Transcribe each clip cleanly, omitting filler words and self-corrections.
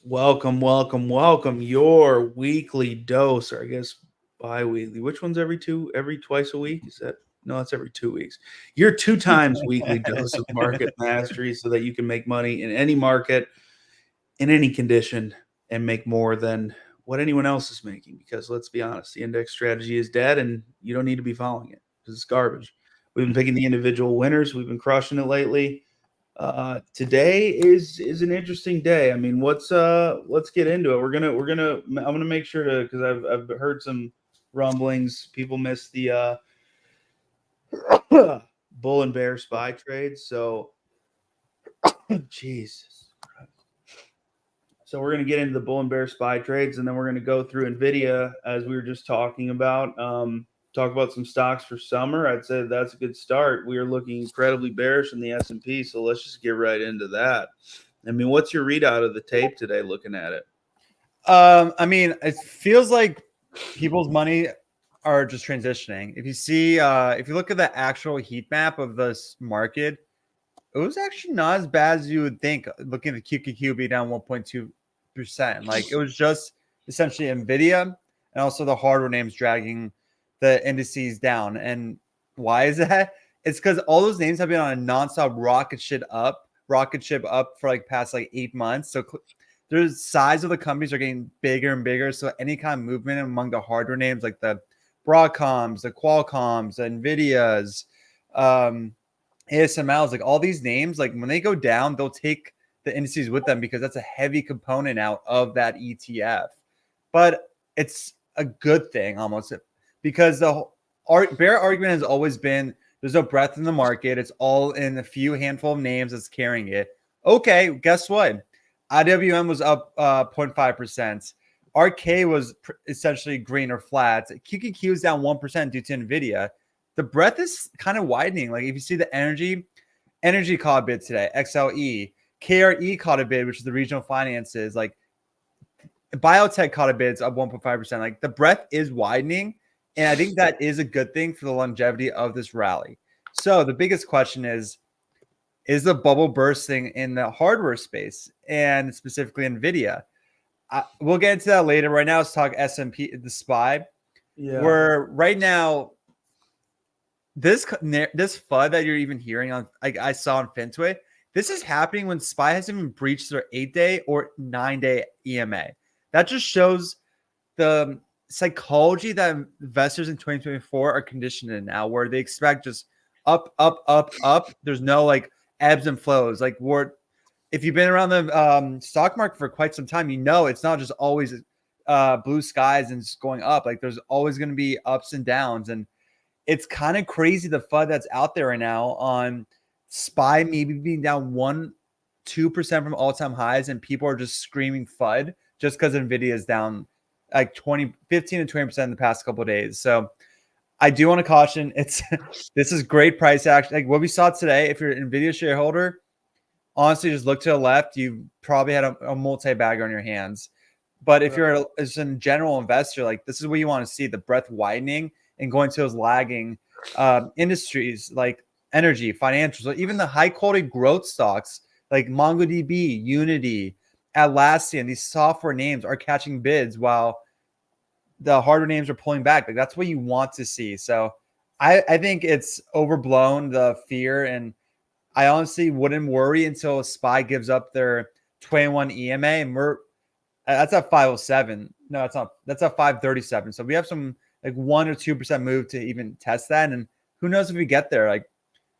Welcome. Your weekly dose, or I guess bi-weekly. Which one's every twice a week? Is that no, it's every 2 weeks. Your 2 times weekly dose of market mastery so that you can make money in any market, in any condition, and make more than what anyone else is making. Because let's be honest, the index strategy is dead and you don't need to be following it because it's garbage. We've been picking the individual winners, we've been crushing it lately. Today is an interesting day. I mean, let's get into it. I'm gonna make sure to, because I've heard some rumblings. People miss the bull and bear spy trades. So, Jesus. So we're gonna get into the bull and bear spy trades, and then we're gonna go through NVIDIA as we were just talking about. Talk about some stocks for summer. I'd say that's a good start. We are looking incredibly bearish in the S&P, so let's just get right into that. I mean, what's your readout of the tape today looking at it? I mean, it feels like people's money are just transitioning. If you see, if you look at the actual heat map of this market, it was actually not as bad as you would think. Looking at the QQQ be down 1.2%. Like it was just essentially NVIDIA and also the hardware names dragging the indices down. And why is that? It's because all those names have been on a nonstop rocket ship up for like past like 8 months. So the size of the companies are getting bigger and bigger. So any kind of movement among the hardware names like the Broadcoms, the Qualcomms, the NVIDIAs, ASMLs, like all these names, like when they go down, they'll take the indices with them because that's a heavy component out of that ETF. But it's a good thing almost because the bear argument has always been there's no breadth in the market. It's all in a few handful of names that's carrying it. Okay, guess what? IWM was up 0.5%. RK was essentially green or flat. QQQ is down 1% due to NVIDIA. The breadth is kind of widening. Like if you see the energy caught a bid today, XLE, KRE caught a bid, which is the regional finances. Like biotech caught a bid, it's up 1.5%. Like the breadth is widening. And I think that is a good thing for the longevity of this rally. So the biggest question is the bubble bursting in the hardware space and specifically NVIDIA? We'll get into that later. Right now, let's talk S&P, the SPY. Yeah. Where right now, this FUD that you're even hearing on, like I saw on FinTwit, this is happening when SPY hasn't even breached their 8-day or 9-day EMA. That just shows the psychology that investors in 2024 are conditioned in now, where they expect just up. There's no like ebbs and flows. Like if you've been around the stock market for quite some time, you know it's not just always blue skies and just going up. Like there's always going to be ups and downs, and it's kind of crazy the FUD that's out there right now on SPY maybe being down 1-2% from all-time highs, and people are just screaming FUD just because NVIDIA is down like 15 to 20% in the past couple of days. So I do want to caution, this is great price action. Like what we saw today, if you're an NVIDIA shareholder, honestly, just look to the left. You probably had a multi-bagger on your hands. But if you're as a general investor, like this is what you want to see, the breadth widening and going to those lagging industries like energy, financials, even the high-quality growth stocks like MongoDB, Unity, Atlassian, these software names are catching bids while the hardware names are pulling back. Like that's what you want to see. So I think it's overblown, the fear, and I honestly wouldn't worry until SPY gives up their 21 EMA, and that's at 507. No, it's not. That's at 537. So we have some like 1 or 2% move to even test that. And who knows if we get there? Like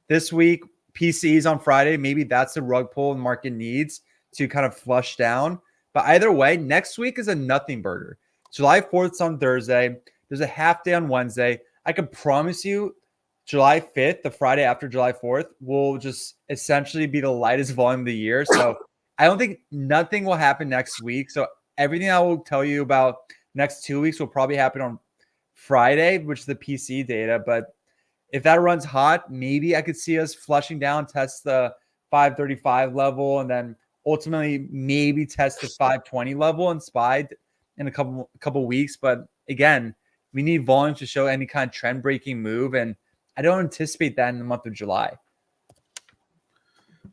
this week, PCs on Friday, maybe that's the rug pull the market needs to kind of flush down. But either way, next week is a nothing burger. July 4th is on Thursday. There's a half day on Wednesday. I can promise you July 5th, the Friday after July 4th, will just essentially be the lightest volume of the year. So I don't think nothing will happen next week. So everything I will tell you about next 2 weeks will probably happen on Friday, which is the PC data. But if that runs hot, maybe I could see us flushing down, test the 535 level, and then ultimately maybe test the 520 level and SPY in a couple weeks. But again, we need volume to show any kind of trend breaking move, and I don't anticipate that in the month of July.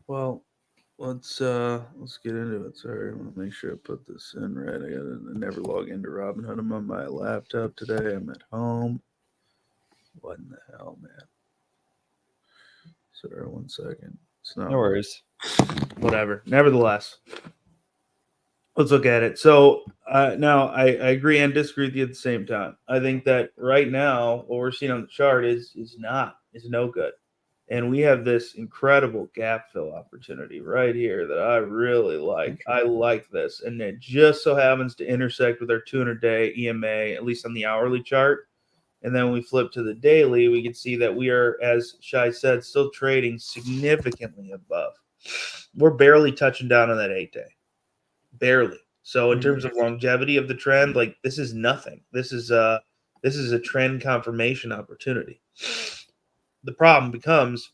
Well, let's get into it. Sorry, I want to make sure I put this in right. I never log into Robinhood. I'm on my laptop today. I'm at home. What in the hell, man? Sorry, 1 second. It's not. No worries. Whatever. Nevertheless, let's look at it. So now I agree and disagree with you at the same time. I think that right now what we're seeing on the chart is no good. And we have this incredible gap fill opportunity right here that I really like. I like this. And it just so happens to intersect with our 200-day EMA, at least on the hourly chart. And then when we flip to the daily, we can see that we are, as Shay said, still trading significantly above. We're barely touching down on that 8-day. Barely. So in terms of longevity of the trend, like this is nothing. This is a trend confirmation opportunity. The problem becomes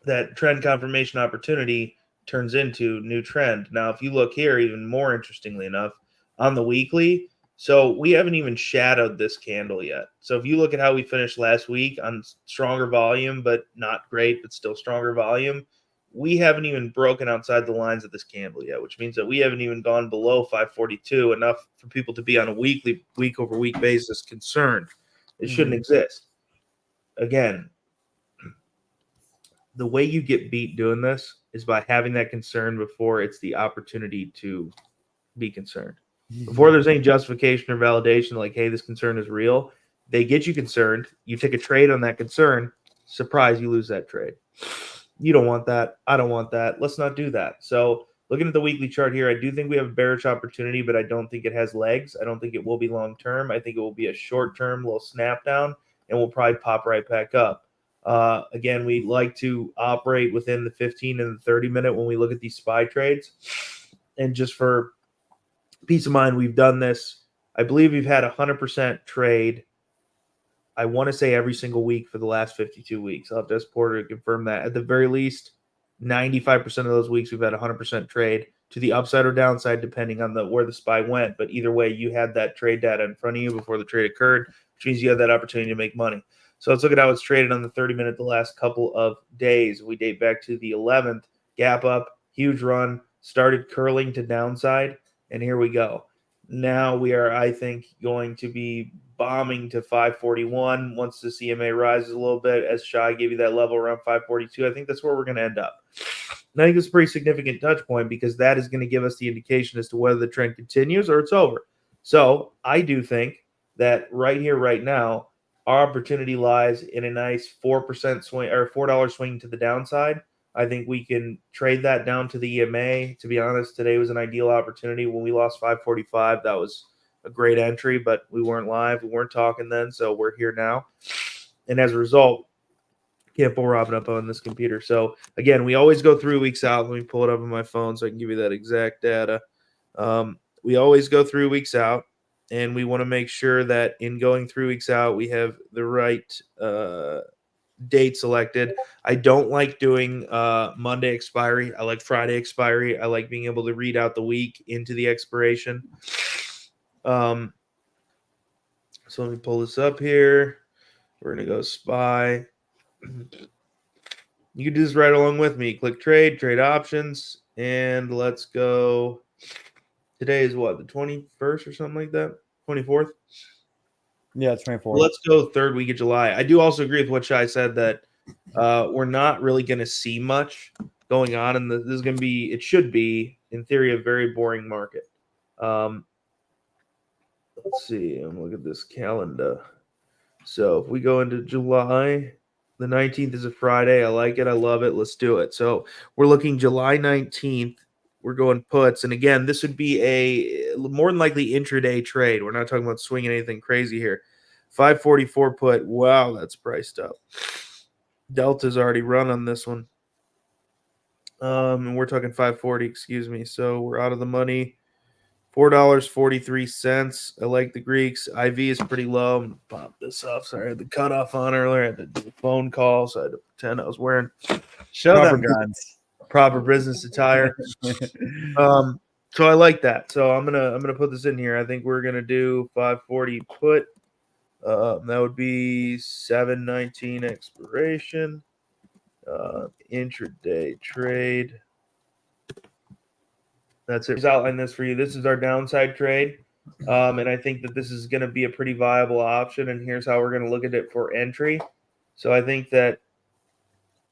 that trend confirmation opportunity turns into new trend. Now, if you look here, even more interestingly enough, on the weekly, so we haven't even shadowed this candle yet. So if you look at how we finished last week on stronger volume, but not great, but still stronger volume, we haven't even broken outside the lines of this candle yet, which means that we haven't even gone below 542, enough for people to be on a weekly, week over week basis concerned. It shouldn't exist. Again, the way you get beat doing this is by having that concern before it's the opportunity to be concerned. Before there's any justification or validation, like, hey, this concern is real, they get you concerned. You take a trade on that concern. Surprise, you lose that trade. You don't want that. I don't want that. Let's not do that. So looking at the weekly chart here, I do think we have a bearish opportunity, but I don't think it has legs. I don't think it will be long term. I think it will be a short term little snap down, and we'll probably pop right back up. Again, we like to operate within the 15 and the 30 minute when we look at these SPY trades. And just for peace of mind, we've done this. I believe we've had 100% trade. I want to say every single week for the last 52 weeks. I'll have to ask Porter to confirm that. At the very least, 95% of those weeks we've had 100% trade to the upside or downside, depending on where the SPY went. But either way, you had that trade data in front of you before the trade occurred, which means you had that opportunity to make money. So let's look at how it's traded on the 30-minute the last couple of days. We date back to the 11th, gap up, huge run, started curling to downside, and here we go. Now we are, I think, going to be bombing to 541 once the CMA rises a little bit. As Shay gave you that level around 542, I think that's where we're going to end up. And I think it's a pretty significant touch point because that is going to give us the indication as to whether the trend continues or it's over. So I do think that right here, right now, our opportunity lies in a nice 4% swing or $4 swing to the downside. I think we can trade that down to the EMA. To be honest, today was an ideal opportunity. When we lost 545, that was a great entry, but we weren't live. We weren't talking then, so we're here now. And as a result, can't pull Robin up on this computer. So, again, we always go 3 weeks out. Let me pull it up on my phone so I can give you that exact data. We always go 3 weeks out, and we want to make sure that in going 3 weeks out, we have the right date selected. I don't like doing Monday expiry. I like Friday expiry. I like being able to read out the week into the expiration. So let me pull this up here. We're going to go SPY. You can do this right along with me. Click trade, trade options, and let's go. Today is what, the 21st or something like that? 24th? Yeah, 24. Let's go third week of July. I do also agree with what Shay said that we're not really going to see much going on. And this is going to be, it should be, in theory, a very boring market. Let's see. I'm looking at this calendar. So if we go into July, the 19th is a Friday. I like it. I love it. Let's do it. So we're looking July 19th. We're going puts. And again, this would be a more than likely intraday trade. We're not talking about swinging anything crazy here. 544 put. Wow, that's priced up. Delta's already run on this one. And we're talking 540, excuse me. So we're out of the money. $4.43. I like the Greeks. IV is pretty low. I'm going to pop this off. Sorry, I had the cutoff on earlier. I had to do a phone call, so I had to pretend I was wearing them guns. Proper business attire. So I like that. So I'm gonna put this in here. I think we're gonna do 540 put. That would be 719 expiration. Intraday trade. That's it. Just outline this for you. This is our downside trade. And I think that this is going to be a pretty viable option. And here's how we're going to look at it for entry. So I think that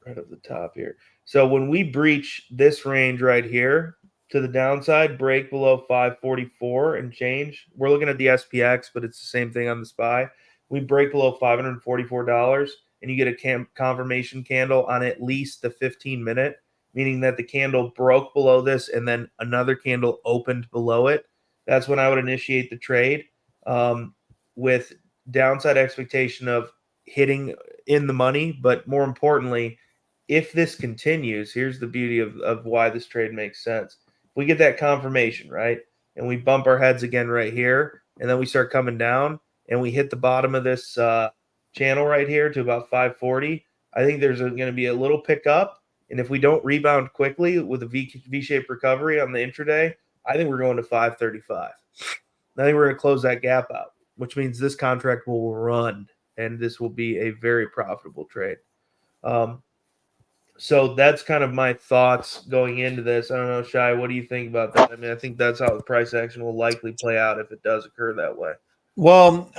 right up the top here. So when we breach this range right here to the downside, break below 544 and change. We're looking at the SPX, but it's the same thing on the SPY. We break below $544 and you get a confirmation candle on at least the 15-minute, meaning that the candle broke below this and then another candle opened below it. That's when I would initiate the trade with downside expectation of hitting in the money. But more importantly, if this continues, here's the beauty of why this trade makes sense. If we get that confirmation, right, and we bump our heads again right here, and then we start coming down, and we hit the bottom of this channel right here to about 540, I think there's going to be a little pickup. And if we don't rebound quickly with a V-shaped recovery on the intraday, I think we're going to 535. I think we're going to close that gap out, which means this contract will run, and this will be a very profitable trade. So that's kind of my thoughts going into this. I don't know, Shay, what do you think about that? I mean, I think that's how the price action will likely play out if it does occur that way. Well,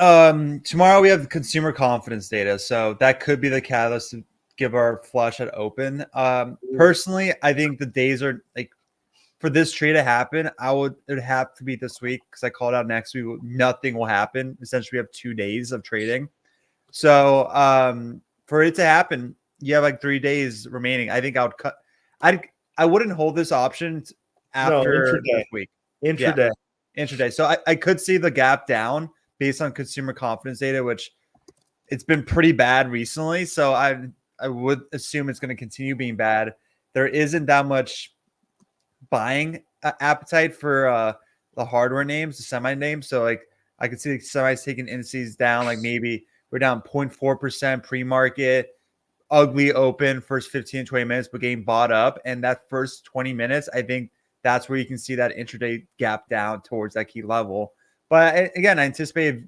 tomorrow we have consumer confidence data, so that could be the catalyst to give our flush at open. Personally, I think the days are like for this trade to happen. It would have to be this week because I called out next week. Nothing will happen. Essentially, we have 2 days of trading. So for it to happen, you have like 3 days remaining. I think I would cut. I wouldn't hold this option after this week. Intraday. Yeah, intraday. So I could see the gap down based on consumer confidence data, which it's been pretty bad recently. So I would assume it's going to continue being bad. There isn't that much buying appetite for the hardware names, the semi names. So like I could see the semis taking indices down, like maybe we're down 0.4% pre-market, ugly open first 15, 20 minutes, but getting bought up. And that first 20 minutes, I think that's where you can see that intraday gap down towards that key level. But again, I anticipate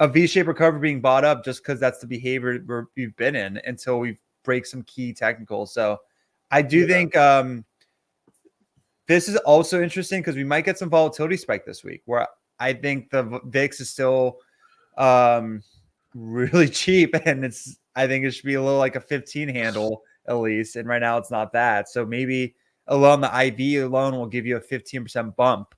a V-shaped recovery being bought up just because that's the behavior we've been in until we break some key technicals. So I do think this is also interesting because we might get some volatility spike this week where I think the VIX is still really cheap, and I think it should be a little like a 15 handle at least, and right now it's not that. So maybe alone the IV alone will give you a 15% bump,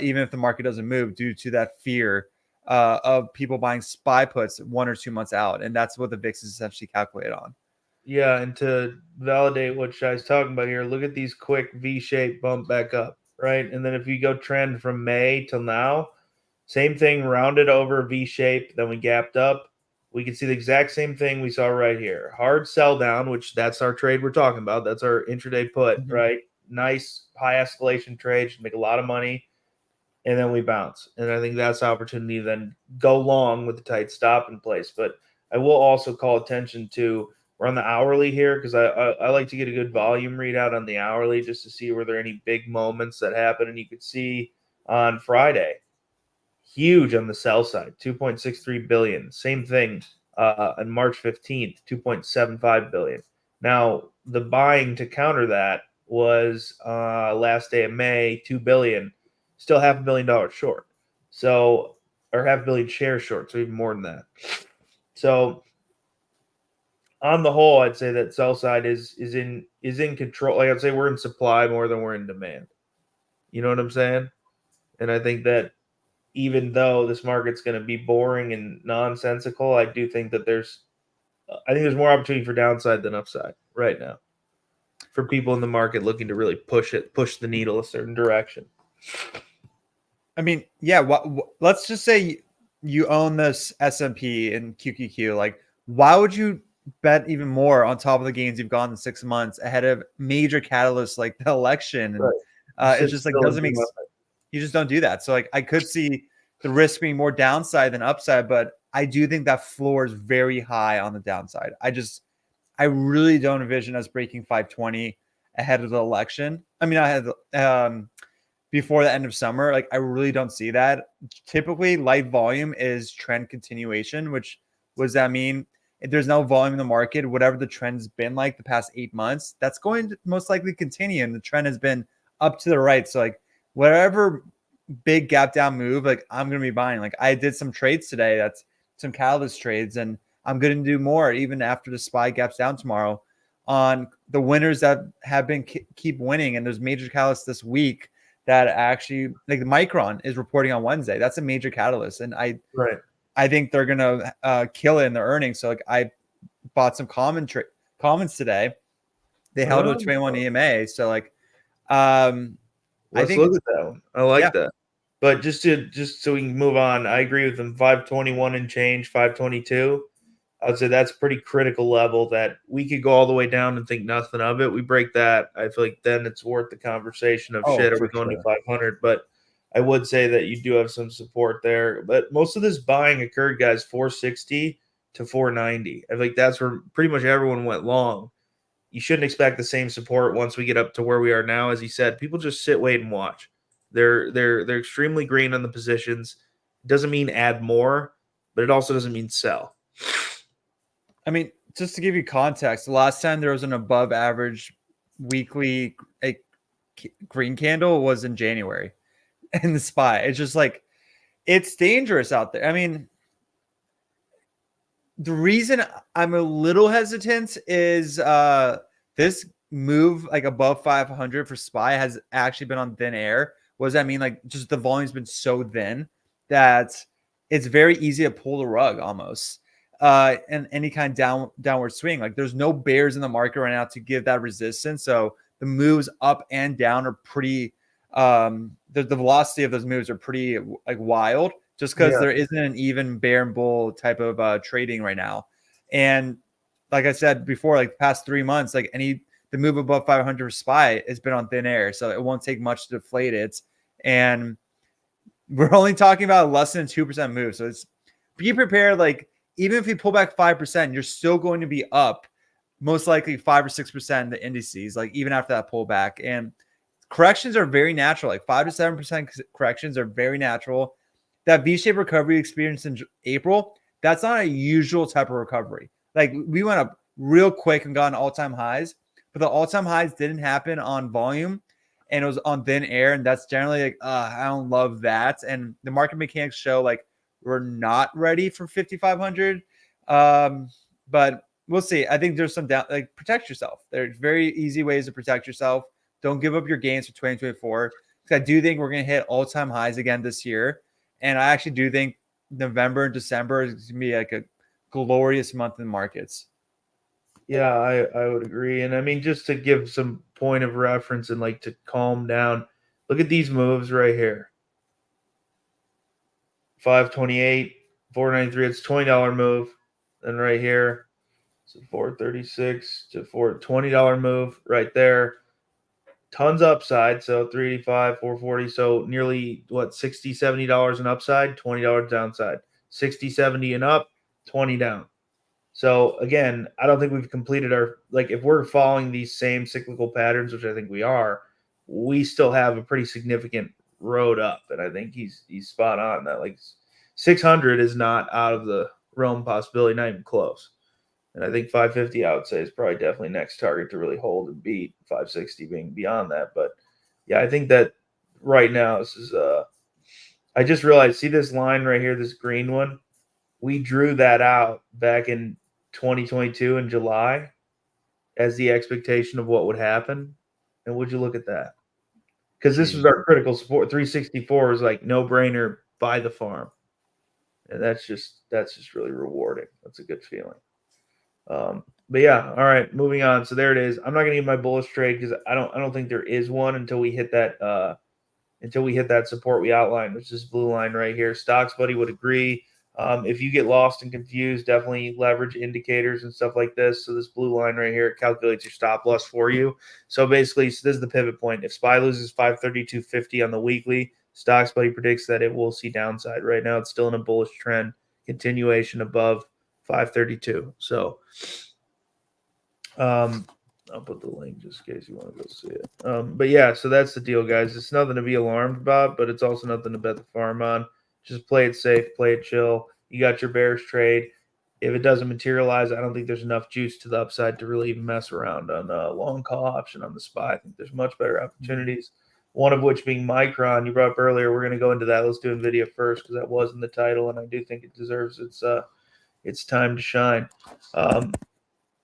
even if the market doesn't move due to that fear of people buying SPY puts 1 or 2 months out, and that's what the VIX is essentially calculated on. Yeah, and to validate what Shai's talking about here, look at these quick V-shaped bump back up, right? And then if you go trend from May till now, same thing, rounded over V-shape, then we gapped up. We can see the exact same thing we saw right here. Hard sell down, which that's our trade we're talking about. That's our intraday put, right? Nice high escalation trade, should make a lot of money. And then we bounce. And I think that's the opportunity to then go long with the tight stop in place. But I will also call attention to, we're on the hourly here because I like to get a good volume readout on the hourly just to see were there any big moments that happen. And you could see on Friday, huge on the sell side, 2.63 billion. Same thing on March 15th, 2.75 billion. Now, the buying to counter that was last day of May, 2 billion, still $500 million short. So, or $500 million shares short, so even more than that. So, on the whole, I'd say that sell side is in control. Like I'd say we're in supply more than we're in demand. You know what I'm saying? And I think that even though this market's going to be boring and nonsensical, I do think that there's more opportunity for downside than upside right now for people in the market looking to really push the needle a certain direction. I mean, yeah, let's just say you own this S&P and QQQ. Like, why would you bet even more on top of the gains you've gone in 6 months ahead of major catalysts like the election? And right. it's just like doesn't make sense. You just don't do that. So like I could see the risk being more downside than upside, but I do think that floor is very high on the downside. I really don't envision us breaking 520 ahead of the election. I mean, I had before the end of summer. Like I really don't see that. Typically, light volume is trend continuation, which what does that mean? If there's no volume in the market, whatever the trend's been like the past 8 months, that's going to most likely continue. And the trend has been up to the right. So like whatever big gap down move, like I'm gonna be buying. Like I did some trades today. That's some catalyst trades, and I'm going to do more even after the SPY gaps down tomorrow on the winners that have been keep winning. And there's major catalysts this week that actually, like the Micron is reporting on Wednesday. That's a major catalyst, and I think they're gonna kill it in their earnings. So like I bought some comments today. They held a 21 EMA. So like let's look at that one. I like that. But just so we can move on, I agree with them. 521 and change, 522. I would say that's a pretty critical level that we could go all the way down and think nothing of it. We break that, I feel like then it's worth the conversation of shit. Are we going to 500? But I would say that you do have some support there. But most of this buying occurred, guys, 460 to 490. I think that's where pretty much everyone went long. You shouldn't expect the same support once we get up to where we are now. As you said, people just sit, wait, and watch. They're extremely green on the positions. It doesn't mean add more, but it also doesn't mean sell. I mean, just to give you context, the last time there was an above average weekly green candle was in January in the SPY. It's just like, it's dangerous out there. I mean, the reason I'm a little hesitant is this move like above 500 for SPY has actually been on thin air. What does that mean? Like just the volume's been so thin that it's very easy to pull the rug almost. And any kind of downward swing. Like there's no bears in the market right now to give that resistance. So the moves up and down are pretty the velocity of those moves are pretty like wild just because there isn't an even bear and bull type of trading right now. And like I said before, like the past 3 months, like the move above 500 SPY has been on thin air. So it won't take much to deflate it. And we're only talking about less than 2% move. So it's be prepared. Like even if you pull back 5%, you're still going to be up most likely 5 or 6% in the indices, like even after that pullback. And corrections are very natural. Like 5 to 7% corrections are very natural. That V-shaped recovery experienced in April, that's not a usual type of recovery. Like we went up real quick and got an all-time highs, but the all-time highs didn't happen on volume and it was on thin air. And that's generally like, I don't love that. And the market mechanics show like we're not ready for 5,500. But we'll see. I think there's some down, like protect yourself. There's very easy ways to protect yourself. Don't give up your gains for 2024. Because I do think we're going to hit all-time highs again this year. And I actually do think November and December is going to be like a glorious month in the markets. Yeah, I would agree. And I mean, just to give some point of reference and like to calm down, look at these moves right here. 528, 493, it's $20 move. Then right here, so 436 to $20 move right there. Tons upside, so 385, 440, so nearly what, $60, $70 in upside, $20 downside. 60, 70 and up, 20 down. So again, I don't think we've completed our, like if we're following these same cyclical patterns, which I think we are, we still have a pretty significant road up. And I think he's spot on that. Like 600 is not out of the realm possibility, not even close. And I think 550, I would say, is probably definitely next target to really hold and beat, 560 being beyond that. But yeah, I think that right now, this is I just realized, see this line right here, this green one? We drew that out back in 2022 in July as the expectation of what would happen. And would you look at that? Because this was our critical support. 364 is like no brainer, buy the farm. And that's just really rewarding. That's a good feeling. But yeah, all right, moving on. So there it is. I'm not gonna give my bullish trade because I don't think there is one until we hit that support we outlined, which is this blue line right here. Stocks Buddy would agree. If you get lost and confused, definitely leverage indicators and stuff like this. So this blue line right here, it calculates your stop loss for you. So basically, this is the pivot point. If SPY loses 532.50 on the weekly, Stocks Buddy predicts that it will see downside. Right now, it's still in a bullish trend, continuation above 532. So I'll put the link just in case you want to go see it. But yeah, so that's the deal, guys. It's nothing to be alarmed about, but it's also nothing to bet the farm on. Just play it safe, play it chill. You got your bearish trade. If it doesn't materialize, I don't think there's enough juice to the upside to really even mess around on a long call option on the SPY. I think there's much better opportunities. one of which being Micron. You brought up earlier. We're going to go into that. Let's do NVIDIA first because that was in the title, and I do think it deserves its time to shine.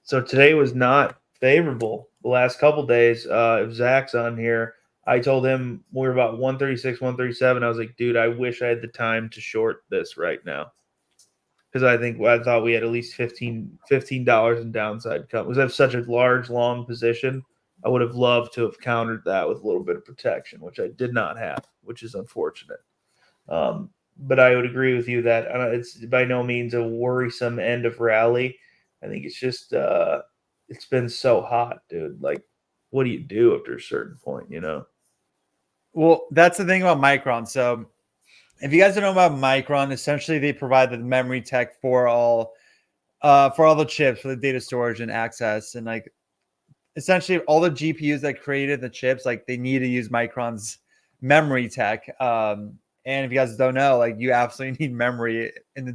So today was not favorable. The last couple days, if Zach's on here, I told him we were about 136, 137. I was like, dude, I wish I had the time to short this right now. Because I thought we had at least $15 in downside cut. Because I have such a large, long position, I would have loved to have countered that with a little bit of protection, which I did not have, which is unfortunate. But I would agree with you that it's by no means a worrisome end of rally. I think it's just it's been so hot, dude. Like, what do you do after a certain point, you know? Well, that's the thing about Micron. So if you guys don't know about Micron, essentially they provide the memory tech for all the chips for the data storage and access, and like essentially all the GPUs that created the chips, like they need to use Micron's memory tech. And if you guys don't know, like you absolutely need memory in the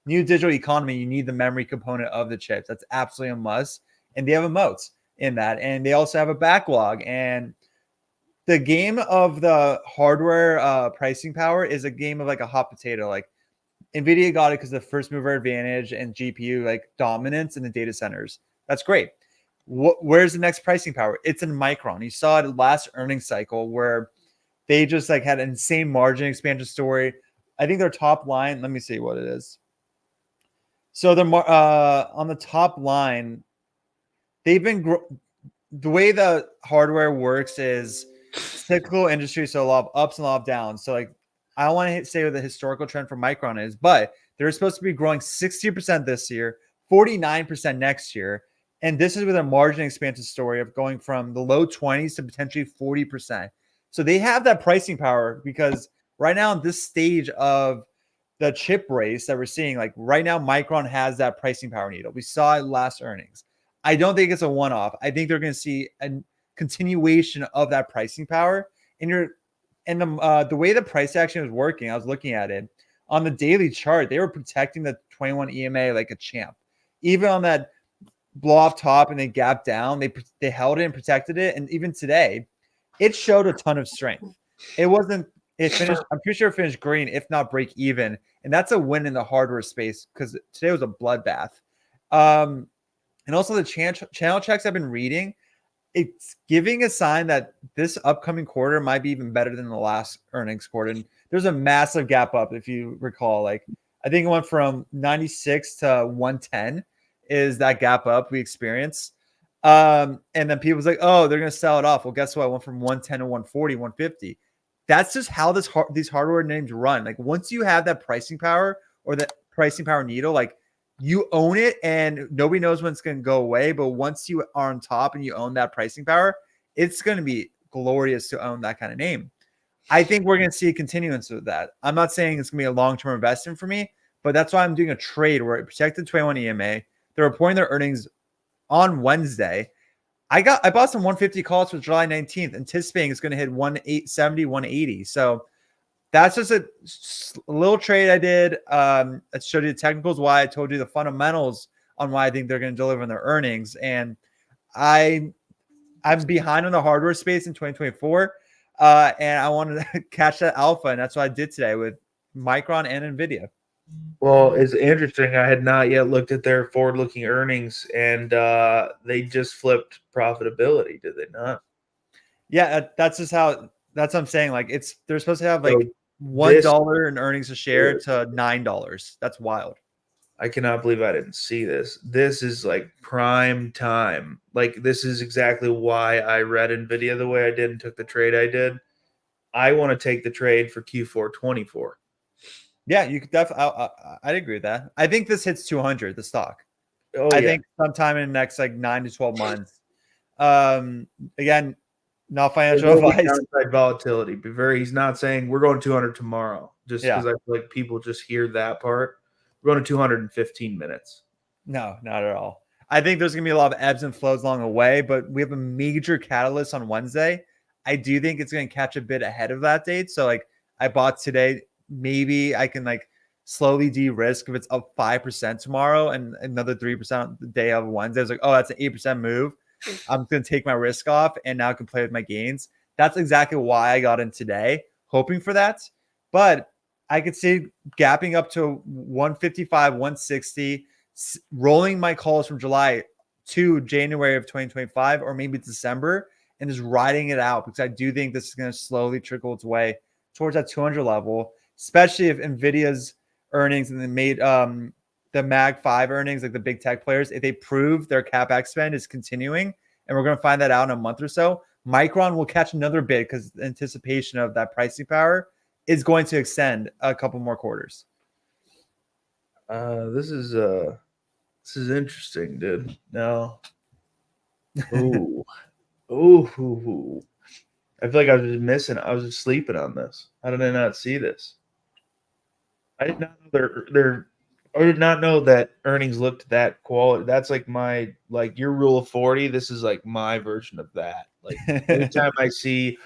new digital economy. You need the memory component of the chips. That's absolutely a must. And they have a moat in that, and they also have a backlog. And the game of the hardware pricing power is a game of like a hot potato. Like NVIDIA got it because the first mover advantage and GPU like dominance in the data centers. That's great. Where's the next pricing power? It's in Micron. You saw it last earnings cycle where they just like had an insane margin expansion story. I think their top line, let me see what it is. So on the top line, they've been the way the hardware works is cyclical industry, so a lot of ups and a lot of downs. So like I don't want to say what the historical trend for Micron is, but they're supposed to be growing 60% this year, 49% next year. And this is with a margin expansion story of going from the low 20s to potentially 40%. So they have that pricing power because right now in this stage of the chip race that we're seeing, like right now, Micron has that pricing power needle. We saw it last earnings. I don't think it's a one-off. I think they're going to see a continuation of that pricing power. And the way the price action was working, I was looking at it on the daily chart. They were protecting the 21 EMA like a champ. Even on that blow off top and they gap down, they held it and protected it. And even today, it showed a ton of strength. It finished, I'm pretty sure it finished green, if not break even. And that's a win in the hardware space because today was a bloodbath. And also the channel checks I've been reading, it's giving a sign that this upcoming quarter might be even better than the last earnings quarter. And there's a massive gap up, if you recall. Like I think it went from 96 to 110 is that gap up we experienced. And then people's like, oh, they're going to sell it off. Well, guess what? I went from 110 to 140, 150. That's just how these hardware names run. Like once you have that pricing power or that pricing power needle, like you own it and nobody knows when it's going to go away. But once you are on top and you own that pricing power, it's going to be glorious to own that kind of name. I think we're going to see a continuance of that. I'm not saying it's going to be a long-term investment for me, but that's why I'm doing a trade where it protected 21 EMA. They're reporting their earnings on Wednesday. I bought some 150 calls for July 19th, anticipating it's going to hit 170, 180. So that's just a little trade I did. I showed you the technicals, why I told you the fundamentals on why I think they're going to deliver on their earnings. And I'm behind on the hardware space in 2024. And I wanted to catch that alpha. And that's what I did today with Micron and NVIDIA. Well, it's interesting. I had not yet looked at their forward-looking earnings, and they just flipped profitability, did they not? Yeah, that's what I'm saying. Like they're supposed to have like $1 in earnings a share to $9. That's wild. I cannot believe I didn't see this. This is like prime time. Like this is exactly why I read NVIDIA the way I did and took the trade I did. I want to take the trade for Q4 24. Yeah, you could definitely. I'd agree with that. I think this hits 200, the stock. I think sometime in the next like 9 to 12 months. Again, not financial advice. Downside volatility. He's not saying we're going 200 tomorrow. Just because I feel like people just hear that part. We're going to 200 in 15 minutes. No, not at all. I think there's going to be a lot of ebbs and flows along the way, but we have a major catalyst on Wednesday. I do think it's going to catch a bit ahead of that date. So like I bought today. Maybe I can like slowly de-risk if it's up 5% tomorrow and another 3% on the day of Wednesday. It's like, oh, that's an 8% move. I'm going to take my risk off and now I can play with my gains. That's exactly why I got in today, hoping for that. But I could see gapping up to 155, 160, rolling my calls from July to January of 2025, or maybe December, and just riding it out, because I do think this is going to slowly trickle its way towards that 200 level, especially if NVIDIA's earnings and they made the Mag 5 earnings, like the big tech players, if they prove their CapEx spend is continuing, and we're going to find that out in a month or so, Micron will catch another bid because the anticipation of that pricing power is going to extend a couple more quarters. This is interesting, dude. No. Ooh. Ooh. I feel like I was just missing. I was just sleeping on this. How did I not see this? I did not know I did not know that earnings looked that quality. That's like your rule of 40. This is like my version of that. Like anytime I see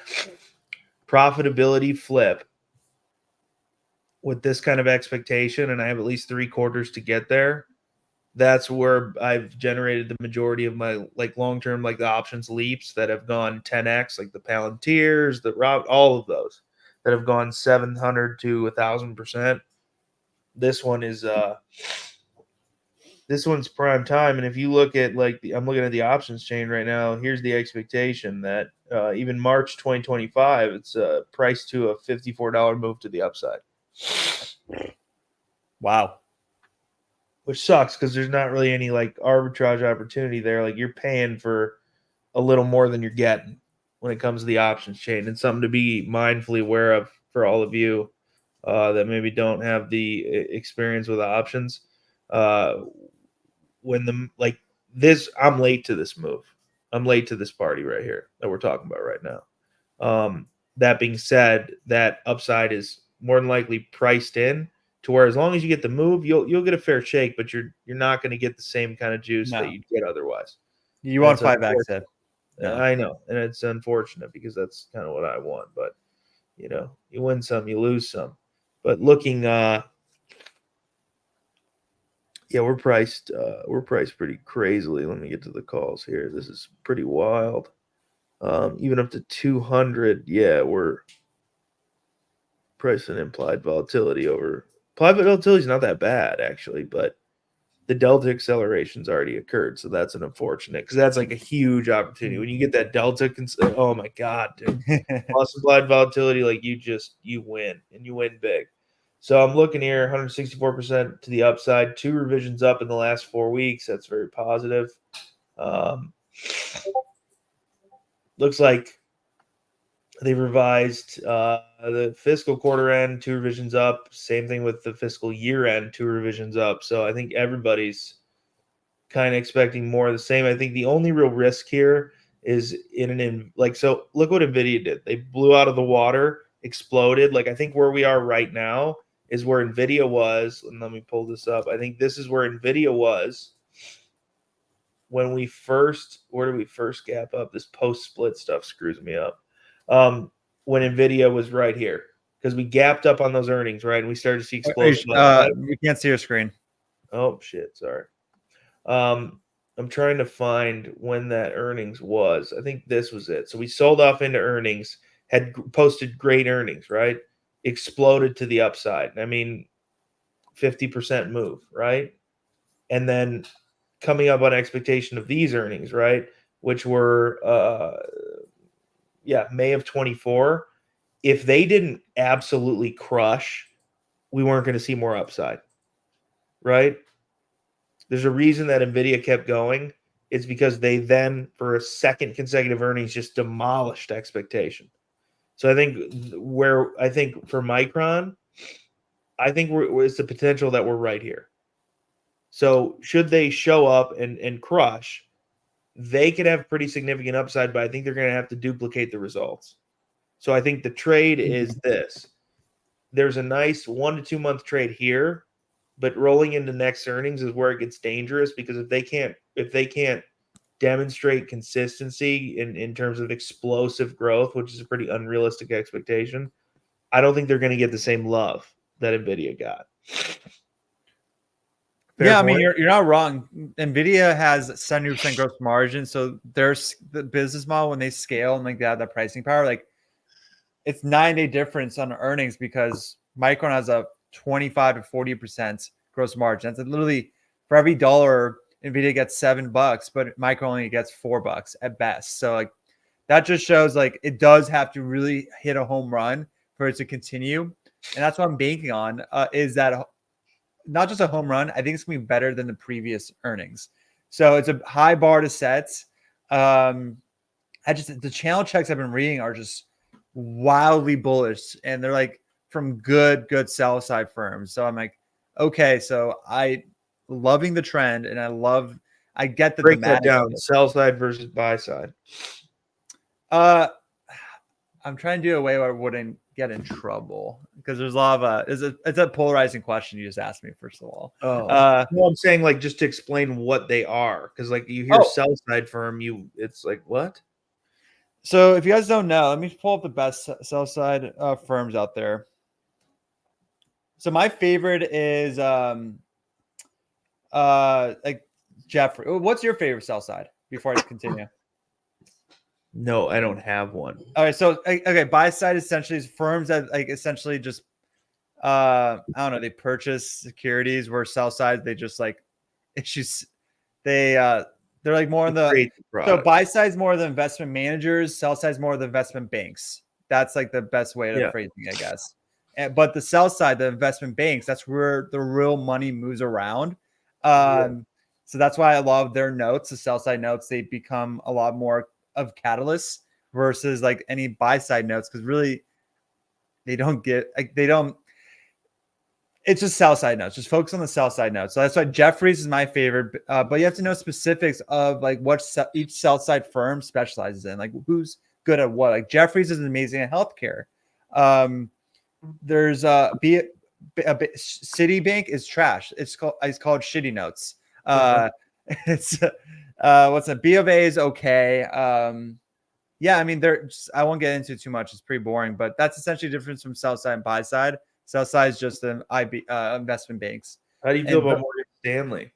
profitability flip with this kind of expectation, and I have at least 3 quarters to get there, that's where I've generated the majority of my like long-term, like the options leaps that have gone 10x, like the Palantirs, the route, all of those that have gone 700 to 1,000%. This one is this one's prime time. And if you look at I'm looking at the options chain right now, here's the expectation that even March 2025, it's priced to a $54 move to the upside. Wow. Which sucks because there's not really any like arbitrage opportunity there. Like you're paying for a little more than you're getting when it comes to the options chain, and something to be mindfully aware of for all of you that maybe don't have the experience with the options. When I'm late to this move. I'm late to this party right here that we're talking about right now. That being said, that upside is more than likely priced in to where as long as you get the move, you'll get a fair shake, but you're not going to get the same kind of juice that you'd get otherwise. You want 5x it. No. I know, and it's unfortunate because that's kind of what I want. But you win some, you lose some. But looking, yeah, we're priced pretty crazily. Let me get to the calls here. This is pretty wild. Even up to 200, yeah, we're pricing implied volatility over. Implied volatility is not that bad actually, but the delta acceleration's already occurred, so that's an unfortunate because that's like a huge opportunity when you get that delta. Oh my god, dude! Plus implied volatility, like you win and you win big. So I'm looking here, 164% to the upside, 2 revisions up in the last 4 weeks. That's very positive. Looks like they revised the fiscal quarter end, 2 revisions up. Same thing with the fiscal year end, 2 revisions up. So I think everybody's kind of expecting more of the same. I think the only real risk here is so look what NVIDIA did. They blew out of the water, exploded. Like I think where we are right now is where NVIDIA was. And let me pull this up. I think this is where NVIDIA was when where did we first gap up? This post-split stuff screws me up. When NVIDIA was right here because we gapped up on those earnings, right? And we started to see explosive. We can't see your screen. Oh, shit. Sorry. I'm trying to find when that earnings was. I think this was it. So we sold off into earnings, had posted great earnings, right? Exploded to the upside. I mean, 50% move, right? And then coming up on expectation of these earnings, right? Which were, May of 24. If they didn't absolutely crush, we weren't going to see more upside, right? There's a reason that NVIDIA kept going. It's because they then, for a second consecutive earnings, just demolished expectation. So I think for Micron, I think it's the potential that we're right here. So should they show up and crush, they could have pretty significant upside, but I think they're going to have to duplicate the results. So I think the trade is this. There's a nice 1 to 2 month trade here, but rolling into next earnings is where it gets dangerous because if they can't demonstrate consistency in terms of explosive growth, which is a pretty unrealistic expectation, I don't think they're going to get the same love that NVIDIA got. Yeah, I mean, you're not wrong. NVIDIA has 70% gross margin, so there's the business model when they scale and like they have that pricing power. Like it's 9-day difference on earnings because Micron has a 25 to 40% gross margin. That's literally for every dollar NVIDIA gets $7, but Micron only gets $4 at best. So like that just shows like it does have to really hit a home run for it to continue, and that's what I'm banking on. Is that not just a home run? I think it's gonna be better than the previous earnings. So it's a high bar to set. The channel checks I've been reading are just wildly bullish, and they're like from good sell side firms. So I'm like, okay, so I loving the trend, and I get the break that down. Sell side versus buy side. I'm trying to do a way where I wouldn't get in trouble because there's a lot of it's a polarizing question you just asked me, first of all. No, I'm saying like just to explain what they are, because like you hear sell side firm, it's like what? So if you guys don't know, let me pull up the best sell side firms out there. So my favorite is like Jeffrey. What's your favorite sell side before I continue? No, I don't have one. All right, so okay, buy side essentially is firms that like essentially just I don't know, they purchase securities, where sell side they just like issues they're like more on the so buy side is more of the investment managers, sell side is more of the investment banks. That's like the best way to phrase it, I guess. But the sell side, the investment banks, that's where the real money moves around. So that's why I love their notes, the sell side notes. They become a lot more of catalysts versus like any buy side notes, because really they don't get like it's just sell side notes. Just focus on the sell side notes. So that's why Jeffries is my favorite. But you have to know specifics of like what each sell side firm specializes in, like who's good at what. Like Jeffries is amazing at healthcare. There's Citibank is trash. It's called shitty notes. It's what's that? B of A is okay. Yeah, I mean, I won't get into it too much. It's pretty boring, but that's essentially the difference from sell side and buy side. Sell side is just the investment banks. How do you feel about Morgan Stanley?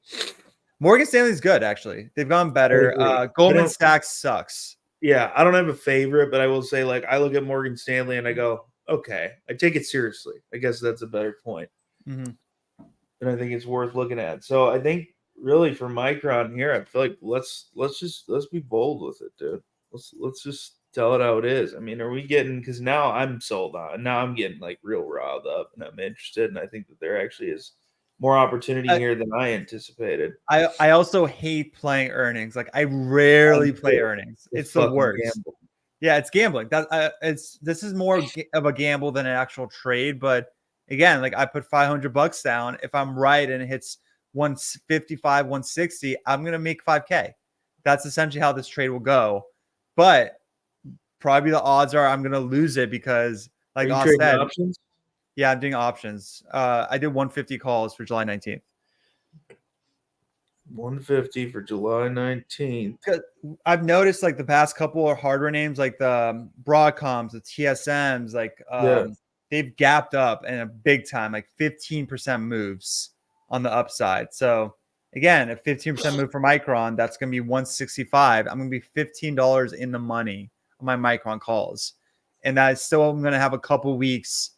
Morgan Stanley's good, actually. They've gone better. Goldman Sachs sucks. Yeah, I don't have a favorite, but I will say, like, I look at Morgan Stanley and I go, okay, I take it seriously. I guess that's a better point. Mm-hmm. And I think it's worth looking at. So I think really for Micron here, I feel like let's be bold with it, dude. Let's just tell it how it is. I mean, are we getting, because now I'm sold on, now I'm getting like real riled up and I'm interested, and I think that there actually is more opportunity here than I anticipated. I also hate playing earnings. Like I rarely play earnings. It's the worst. Gamble. Yeah, it's gambling. This is more of a gamble than an actual trade. But again, like I put $500 down. If I'm right and it hits 155, 160, I'm gonna make $5K. That's essentially how this trade will go. But probably the odds are I'm gonna lose it because, like I said, options? Yeah, I'm doing options. I did 150 calls for July 19th. 150 for July 19th. I've noticed like the past couple of hardware names, like the Broadcoms, the TSMs, like they've gapped up in a big time, like 15% moves on the upside. So again, a 15% move for Micron, that's going to be 165. I'm going to be $15 in the money on my Micron calls. And that's still, I'm going to have a couple weeks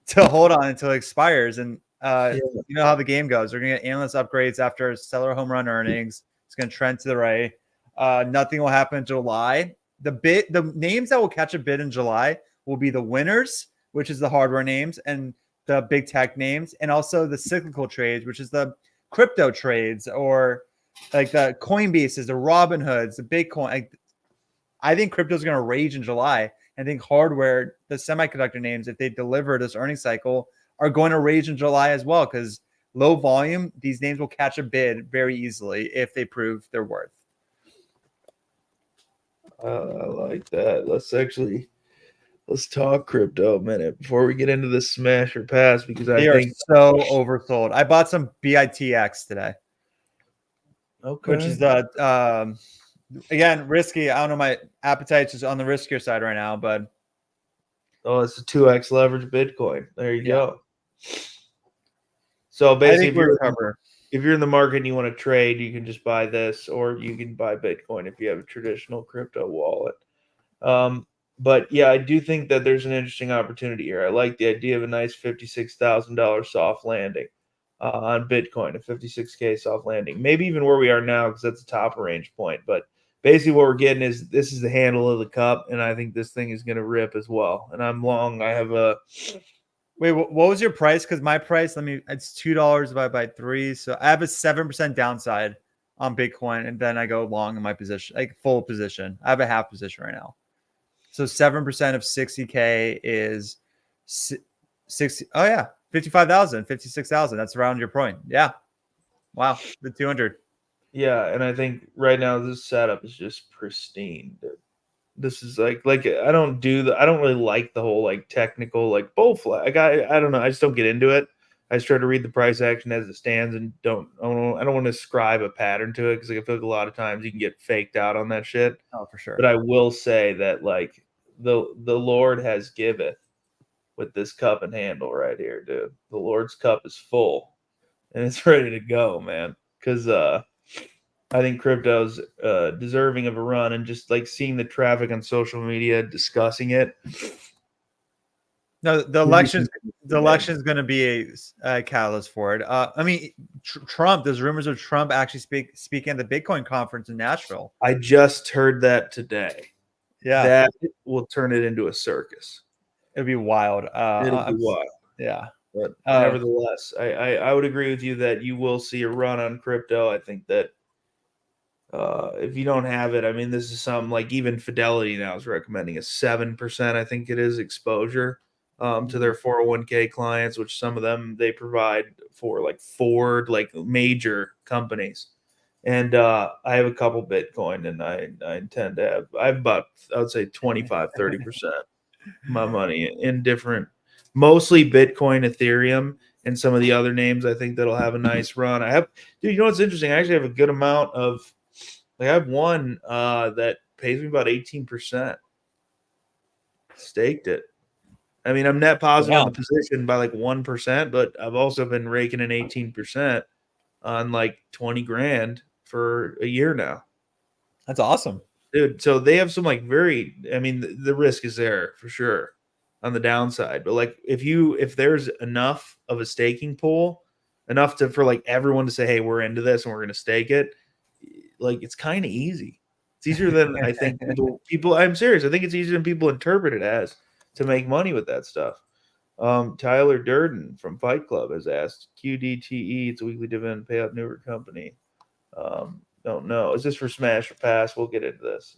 to hold on until it expires. And you know how the game goes. We're going to get analyst upgrades after stellar home run earnings. It's going to trend to the right. Nothing will happen in July. The names that will catch a bid in July will be the winners, which is the hardware names, and the big tech names, and also the cyclical trades, which is the crypto trades, or like the Coinbases, the Robinhoods, the Bitcoin. I think crypto is going to rage in July. I think hardware, the semiconductor names, if they deliver this earnings cycle, are going to rage in July as well, because low volume, these names will catch a bid very easily if they prove their worth. I like that. Let's talk crypto a minute before we get into the smash or pass, because they are so oversold. I bought some BITX today. Okay. Which is the again, risky. I don't know, my appetite's just on the riskier side right now, but it's a 2x leverage Bitcoin. There you go. So basically, if you're in the market and you want to trade, you can just buy this, or you can buy Bitcoin if you have a traditional crypto wallet. But yeah, I do think that there's an interesting opportunity here. I like the idea of a nice $56,000 soft landing on Bitcoin, a 56K soft landing, maybe even where we are now, because that's a top range point. But basically, what we're getting is this is the handle of the cup, and I think this thing is going to rip as well. And I'm long. I have a Wait, what was your price? Because my price, it's $2 divided by 3. So I have a 7% downside on Bitcoin, and then I go long in my position, like full position. I have a half position right now. So 7% of 60K is 60. Oh, yeah. 55,000, 56,000. That's around your point. Yeah. Wow. The 200. Yeah, and I think right now this setup is just pristine, dude. This is like I don't really like the whole like technical like bull flag. I don't know. I just don't get into it. I just try to read the price action as it stands and I don't want to ascribe a pattern to it because like, I feel like a lot of times you can get faked out on that shit. Oh, for sure. But I will say that like the Lord has giveth with this cup and handle right here, dude. The Lord's cup is full and it's ready to go, man. Because I think crypto's deserving of a run, and just like seeing the traffic on social media discussing it. No, the election is going to be a catalyst for it. I mean, Trump. There's rumors of Trump actually speaking at the Bitcoin conference in Nashville. I just heard that today. Yeah, that will turn it into a circus. It'd be wild. It'll be wild. Yeah, but nevertheless, I would agree with you that you will see a run on crypto. I think that. If you don't have it, I mean, this is something like even Fidelity now is recommending a 7%, I think it is, exposure to their 401k clients, which some of them they provide for like Ford, like major companies. And I have a couple Bitcoin, and I intend to I have about, I would say 25, 30% my money in different, mostly Bitcoin, Ethereum, and some of the other names. I think that'll have a nice run. Dude, you know what's interesting? I actually have a good amount of, like, I have one that pays me about 18%. Staked it. I mean, I'm net positive on the position by like 1%, but I've also been raking in 18% on like 20 grand for a year now. That's awesome, dude. So they have some like I mean, the risk is there for sure on the downside, but like if there's enough of a staking pool, enough for like everyone to say, hey, we're into this and we're going to stake it, like it's kind of easy. It's easier than I think people. I'm serious. I think it's easier than people interpret it as to make money with that stuff. Tyler Durden from Fight Club has asked, QDTE, it's a weekly dividend payout newer company. Don't know. Is this for smash or pass? We'll get into this.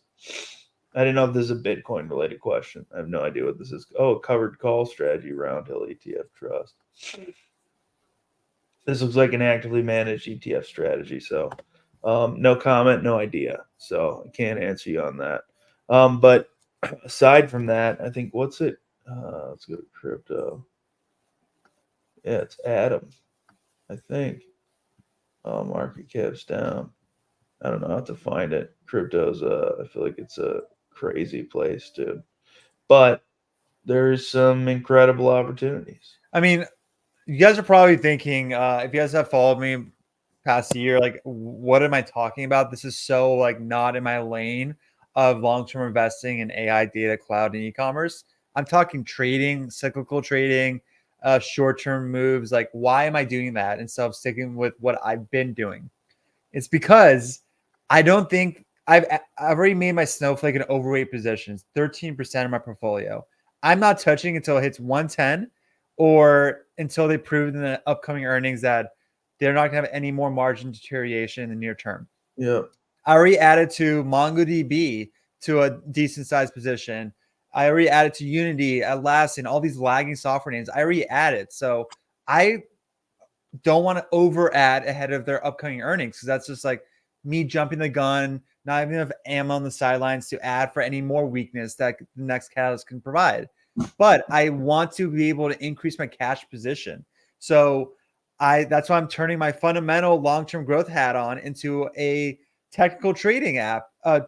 I didn't know if this is a Bitcoin related question. I have no idea what this is. Oh, covered call strategy, Roundhill ETF Trust. This looks like an actively managed ETF strategy. So no comment, no idea. So I can't answer you on that. But aside from that, I think let's go to crypto. Yeah, it's Adam, I think. Market cap's down. I don't know how to find it. Crypto's I feel like it's a crazy place too. But there's some incredible opportunities. I mean, you guys are probably thinking, if you guys have followed me past year, like, what am I talking about? This is so like not in my lane of long-term investing in AI, data, cloud, and e-commerce. I'm talking trading, cyclical trading, short-term moves. Like, why am I doing that instead of sticking with what I've been doing? It's because I don't think I've already made my snowflake an overweight position. 13% of my portfolio. I'm not touching until it hits 110 or until they prove in the upcoming earnings that they're not going to have any more margin deterioration in the near term. Yeah. I already added to MongoDB to a decent sized position. I already added to Unity, Atlassian, all these lagging software names. I already added. So I don't want to over add ahead of their upcoming earnings because that's just like me jumping the gun, not even have ammo on the sidelines to add for any more weakness that the next catalyst can provide. But I want to be able to increase my cash position. So that's why I'm turning my fundamental long-term growth hat on into a technical trading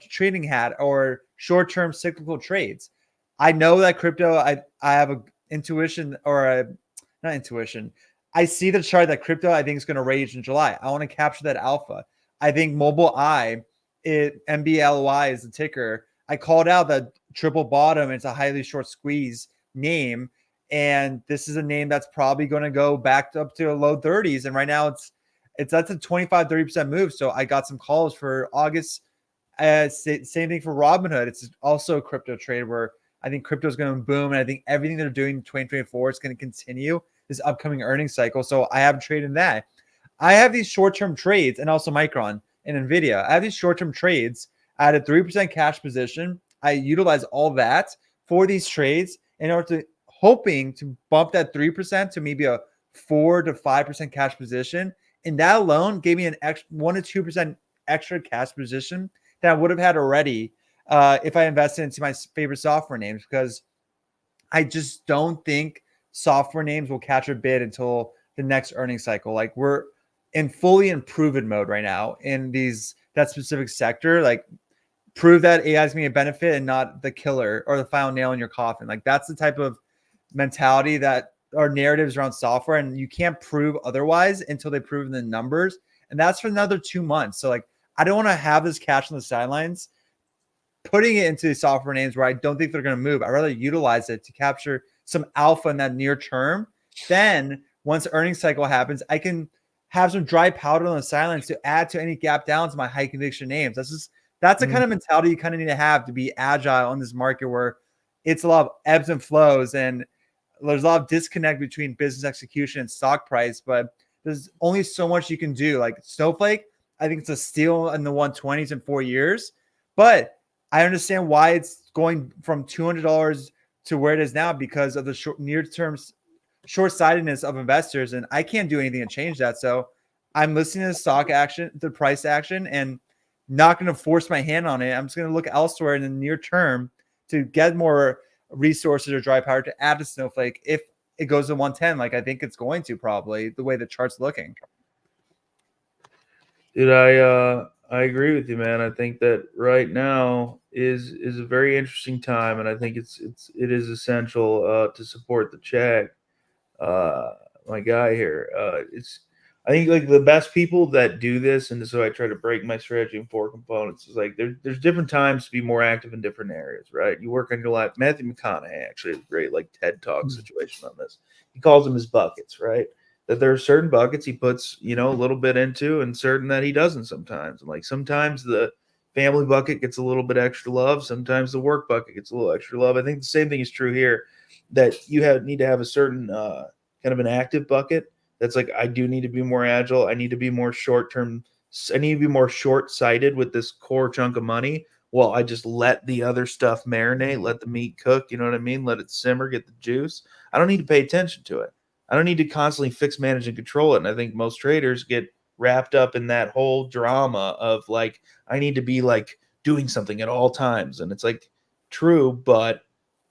trading hat or short-term cyclical trades. I know that crypto, I have a intuition or not intuition. I see the chart that crypto, I think, is going to rage in July. I want to capture that alpha. I think Mobile I, MBLY is the ticker. I called out that triple bottom. It's a highly short squeeze name. And this is a name that's probably going to go back up to a low 30s. And right now that's a 25-30% move. So I got some calls for August. Same thing for Robinhood. It's also a crypto trade where I think crypto is going to boom. And I think everything they're doing in 2024 is going to continue this upcoming earnings cycle. So I have traded in that. I have these short-term trades and also Micron and NVIDIA. I have these short-term trades. I had a 3% cash position. I utilize all that for these trades in order to hoping to bump that 3% to maybe a 4 to 5% cash position. And that alone gave me an extra 1 to 2% extra cash position that I would have had already if I invested into my favorite software names, because I just don't think software names will catch a bid until the next earnings cycle. Like, we're in fully improvement mode right now in that specific sector. Like, prove that AI is going to be a benefit and not the killer or the final nail in your coffin. Like, that's the type of mentality that our narratives around software, and you can't prove otherwise until they prove in the numbers. And that's for another 2 months. So like, I don't want to have this cash on the sidelines, putting it into software names where I don't think they're going to move. I'd rather utilize it to capture some alpha in that near term. Then once the earnings cycle happens, I can have some dry powder on the sidelines to add to any gap downs in my high conviction names. That's the kind of mentality you kind of need to have to be agile in this market where it's a lot of ebbs and flows, and there's a lot of disconnect between business execution and stock price, but there's only so much you can do. Like Snowflake, I think it's a steal in the 120s in 4 years, but I understand why it's going from $200 to where it is now, because of the near-term short-sightedness of investors, and I can't do anything to change that. So I'm listening to stock action, the price action, and not going to force my hand on it. I'm just going to look elsewhere in the near term to get more resources or dry powder to add to Snowflake if it goes to 110, like I think it's going to, probably the way the chart's looking. Dude, I agree with you, man. I think that right now is a very interesting time, and I think it is essential to support the check. My guy here, I think like the best people that do this, and so I try to break my strategy in 4 components. Is like there's different times to be more active in different areas, right? You work on your life. Matthew McConaughey actually has a great like TED Talk situation on this. He calls them his buckets, right? That there are certain buckets he puts, a little bit into, and certain that he doesn't sometimes. And like sometimes the family bucket gets a little bit extra love. Sometimes the work bucket gets a little extra love. I think the same thing is true here, that you need to have a certain kind of an active bucket. That's like, I do need to be more agile. I need to be more short-term. I need to be more short-sighted with this core chunk of money. Well, I just let the other stuff marinate, let the meat cook, you know what I mean? Let it simmer, get the juice. I don't need to pay attention to it. I don't need to constantly fix, manage, and control it. And I think most traders get wrapped up in that whole drama of like, I need to be like doing something at all times. And it's like true, but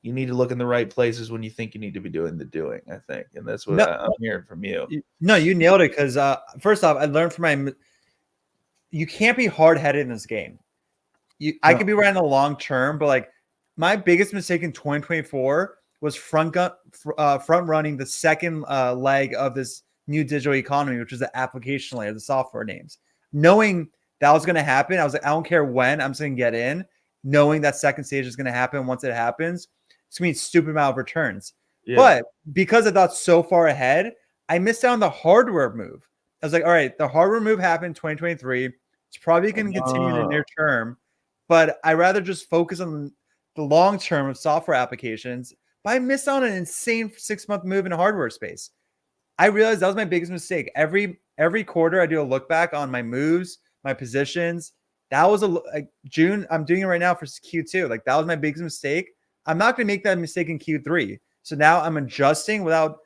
you need to look in the right places when you think you need to be doing the doing, I think. And that's what I'm hearing from you. No, you nailed it. Because first off, I learned from you can't be hard-headed in this game. I could be right in the long term, but like my biggest mistake in 2024 was front running the second leg of this new digital economy, which is the application layer, the software names. Knowing that was going to happen, I was like, I don't care when, I'm just going to get in, knowing that second stage is going to happen. Once it happens, it's going to be a stupid amount of returns. Yeah. But because I thought so far ahead, I missed out on the hardware move. I was like, all right, the hardware move happened in 2023. It's probably going to continue in the near term, but I rather just focus on the long term of software applications. But I missed out on an insane 6-month move in the hardware space. I realized that was my biggest mistake. Every quarter, I do a look back on my moves, my positions. That was June. I'm doing it right now for Q2. Like, that was my biggest mistake. I'm not going to make that mistake in Q3. So now I'm adjusting without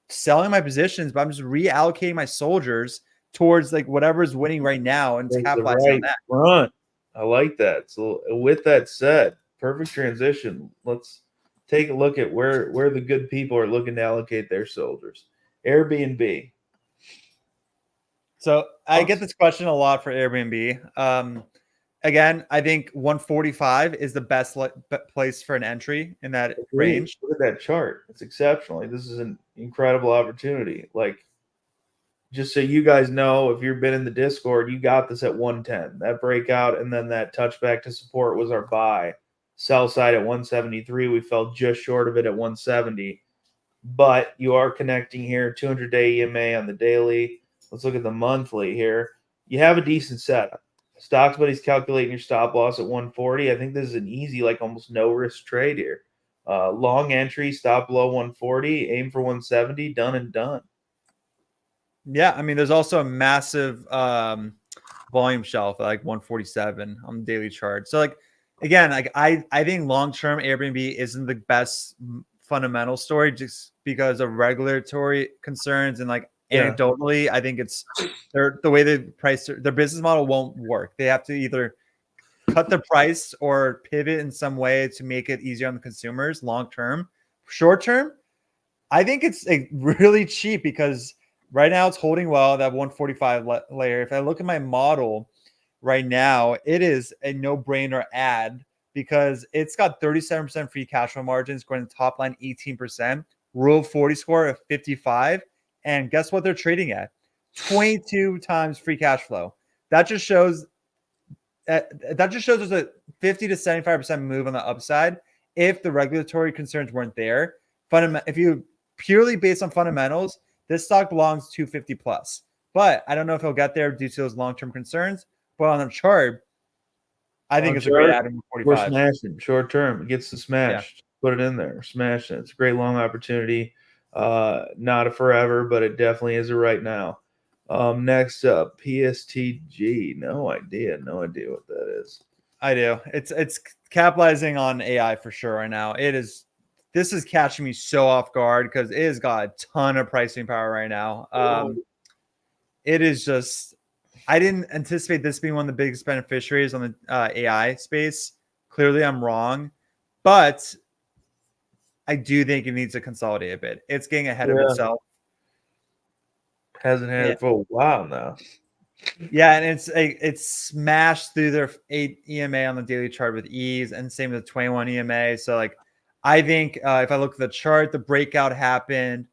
selling my positions, but I'm just reallocating my soldiers towards like whatever is winning right now and capitalizing on that. Front. I like that. So with that said, perfect transition. Let's take a look at where the good people are looking to allocate their soldiers. Airbnb. So I get this question a lot for Airbnb. Again, I think 145 is the best place for an entry in that range. Look at that chart. It's exceptional. This is an incredible opportunity. Like, just so you guys know, if you've been in the Discord, you got this at 110. That breakout and then that touchback to support was our buy. Sell side at 173. We fell just short of it at 170. But you are connecting here, 200-day EMA on the daily. Let's look at the monthly here. You have a decent setup. Stocks Buddy's calculating your stop loss at 140. I think this is an easy, like almost no risk trade here. Long entry, stop below 140, aim for 170, done and done. Yeah, I mean, there's also a massive volume shelf at like 147 on the daily chart. So, like, again, like I think long-term Airbnb isn't the best fundamental story just because of regulatory concerns and like anecdotally, I think it's the way they price their business model won't work. They have to either cut the price or pivot in some way to make it easier on the consumers long term. Short term, I think it's really cheap because right now it's holding well, that 145 layer. If I look at my model right now, it is a no-brainer add because it's got 37% free cash flow margins, going to top line 18%, Rule of 40 score of 55, and guess what they're trading at? 22 times free cash flow. That just shows there's a 50 to 75% move on the upside if the regulatory concerns weren't there. If you purely based on fundamentals, this stock belongs 250 plus. But I don't know if he'll get there due to those long-term concerns. But on the chart, I think it's a great add in 45. We're smashing short term. It gets to smash. Yeah. Put it in there. Smash it. It's a great long opportunity. Not a forever, but it definitely is a right now. Next up, PSTG. No idea what that is. I do. It's capitalizing on AI for sure right now. This is catching me so off guard because it has got a ton of pricing power right now. It is just, I didn't anticipate this being one of the biggest beneficiaries on the AI space. Clearly, I'm wrong, but I do think it needs to consolidate a bit. It's getting ahead of itself. Hasn't had it for a while now. Yeah, and it's smashed through their 8 EMA on the daily chart with ease, and same with the 21 EMA. So like, I think if I look at the chart, the breakout happened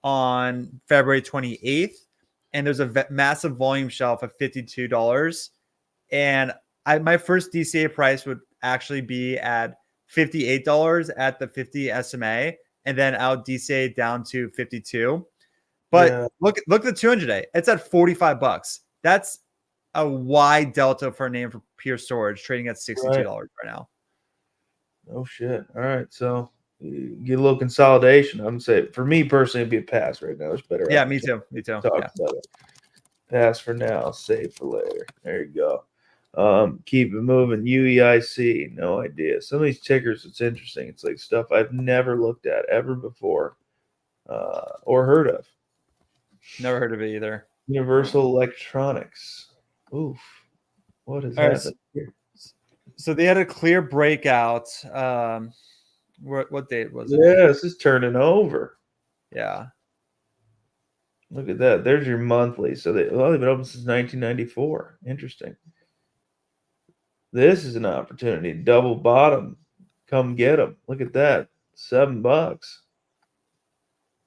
on February 28th, and there's a massive volume shelf of $52. And my first DCA price would actually be at $58 at the 50 SMA, and then I'll DCA down to 52. But look at the 200-day. It's at $45. That's a wide delta for a name for Pure Storage, trading at $62 right now. Oh shit! All right, so get a little consolidation. I'm saying for me personally, it'd be a pass right now. It's better. Yeah, me too. Talk about it. Pass for now, save for later. There you go. Keep it moving. UEIC, no idea. Some of these tickers, it's interesting. It's like stuff I've never looked at ever before, or heard of. Never heard of it either. Universal Electronics. Oof. What is that? So they had a clear breakout. What date was it? Yeah, this is turning over. Yeah. Look at that. There's your monthly. So they've been open since 1994. Interesting. This is an opportunity. Double bottom. Come get them. Look at that. $7.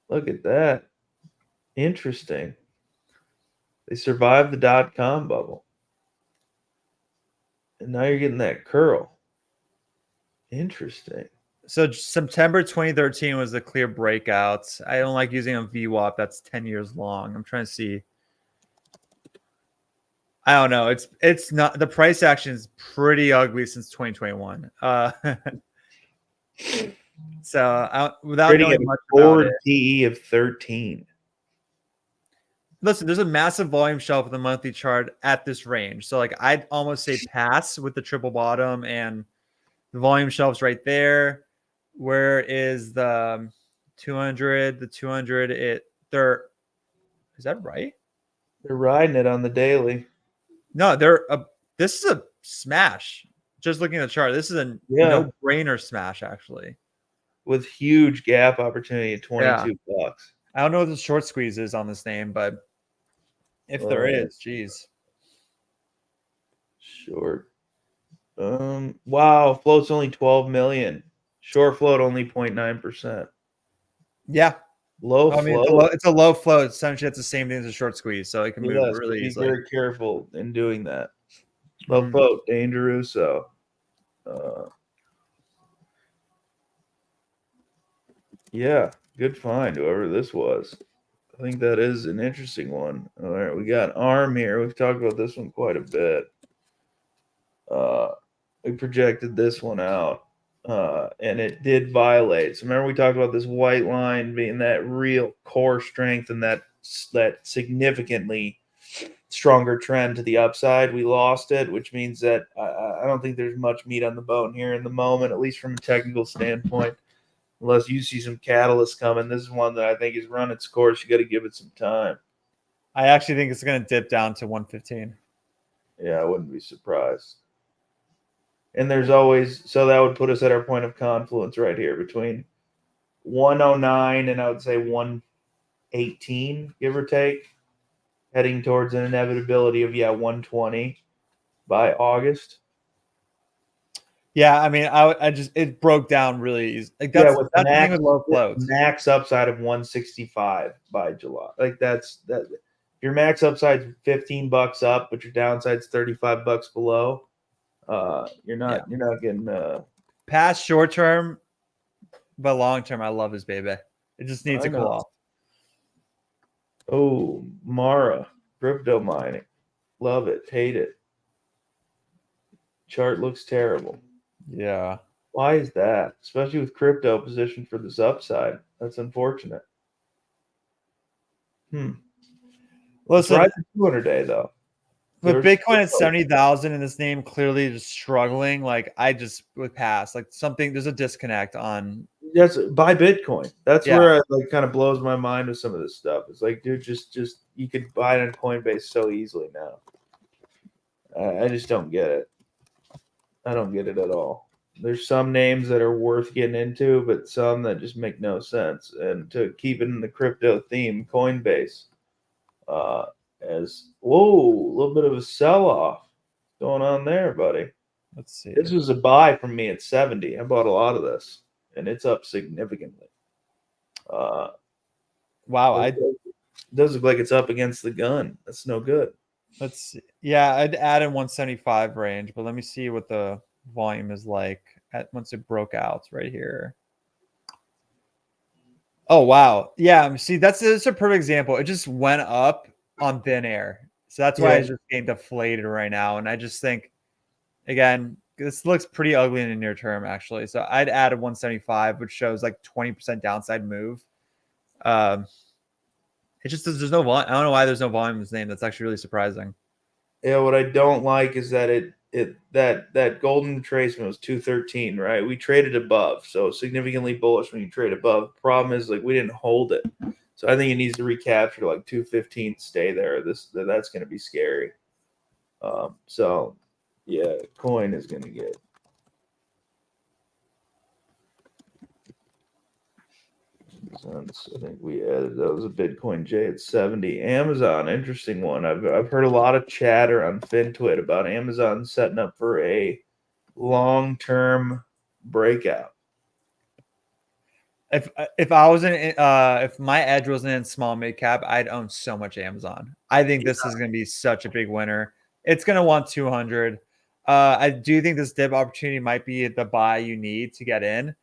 Look at that. Interesting. They survived the dot-com bubble. And now you're getting that curl. Interesting. So September 2013 was the clear breakout. I don't like using a VWAP. That's 10 years long. I'm trying to see. I don't know. It's not, the price action is pretty ugly since 2021. So without knowing much about it, PE of 13. Listen, there's a massive volume shelf of the monthly chart at this range. So like I'd almost say pass with the triple bottom, and the volume shelf's right there. Where is the 200? The 200, is that right? They're riding it on the daily. No, this is a smash. Just looking at the chart, this is a no-brainer smash, actually. With huge gap opportunity at $22. I don't know what the short squeeze is on this name, but if there is, geez. Short. Wow, float's only 12 million. Short float only 0.9%. Yeah. Low I mean, flow. it's a low flow. Essentially, it's the same thing as a short squeeze, so it can move Yes, really be easily. very careful in doing that. Low Mhm. float, dangerous. So, yeah, good find, whoever this was. I think that is an interesting one. All right, we got ARM here. We've talked about this one quite a bit. We projected this one out, and it did violate. So remember we talked about this white line being that real core strength and that significantly stronger trend to the upside. We lost it, which means that I don't think there's much meat on the bone here in the moment, at least from a technical standpoint. Unless you see some catalyst coming, this is one that I think has run its course. You got to give it some time. I actually think it's going to dip down to 115. Yeah, I wouldn't be surprised. And there's always, so that would put us at our point of confluence right here between 109 and I would say 118, give or take, heading towards an inevitability of 120 by August. Yeah, I mean, I just it broke down really easy. Like With that's the thing with low floats. max upside of 165 by July. Like that's that. Your max upside's $15 up, but your downside's $35 below. You're not getting Past short term, but long term, I love this baby. It just needs to cool off. Oh, Mara, crypto mining. Love it. Hate it. Chart looks terrible. Yeah. Why is that? Especially with crypto positioned for this upside. That's unfortunate. Listen, right 200-day though. With Bitcoin at 70,000 and this name clearly just struggling, like I just would pass. Like there's a disconnect on. That's buy Bitcoin. That's where it kind of blows my mind with some of this stuff. It's like, dude, just you could buy it on Coinbase so easily now. I just don't get it. I don't get it at all. There's some names that are worth getting into, but some that just make no sense. And to keep it in the crypto theme, Coinbase, as a little bit of a sell-off going on there, buddy. Let's see. This was a buy from me at 70. I bought a lot of this, and it's up significantly. Wow, it does look like it's up against the gun. That's no good. Let's see. Yeah, I'd add in 175 range, but let me see what the volume is like once it broke out right here. Oh wow, yeah. See, that's a perfect example. It just went up on thin air, so that's why it's just getting deflated right now. And I just think, again, this looks pretty ugly in the near term, actually. So I'd add a 175, which shows like 20% downside move. It just there's no volume. I don't know why there's no volume in this name. That's actually really surprising. Yeah, what I don't like is that that golden retracement was 213, right? We traded above, so significantly bullish when you trade above. Problem is, like, we didn't hold it, so I think it needs to recapture to like 215, stay there. That's going to be scary. So yeah, coin is going to get. I think we added that was a Bitcoin J at 70. Amazon, interesting one. I've heard a lot of chatter on FinTwit about Amazon setting up for a long-term breakout. If I was in if my edge wasn't in small mid cap, I'd own so much Amazon. I think this is going to be such a big winner. It's going to want 200. I do think this dip opportunity might be the buy you need to get in.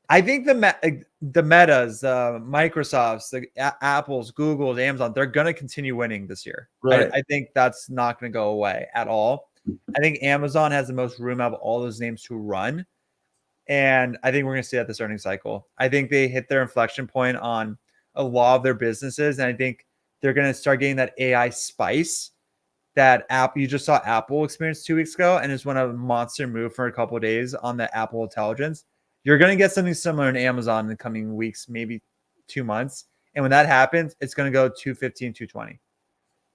I think the Metas, Microsofts, the Apples, Googles, Amazon, they're going to continue winning this year. Right. I think that's not going to go away at all. I think Amazon has the most room out of all those names to run. And I think we're going to see that this earnings cycle. I think they hit their inflection point on a lot of their businesses. And I think they're going to start getting that AI spice that you just saw Apple experience 2 weeks ago. And it's went a monster move for a couple of days on the Apple intelligence. You're going to get something similar in Amazon in the coming weeks, maybe 2 months. And when that happens, it's going to go 215, 220.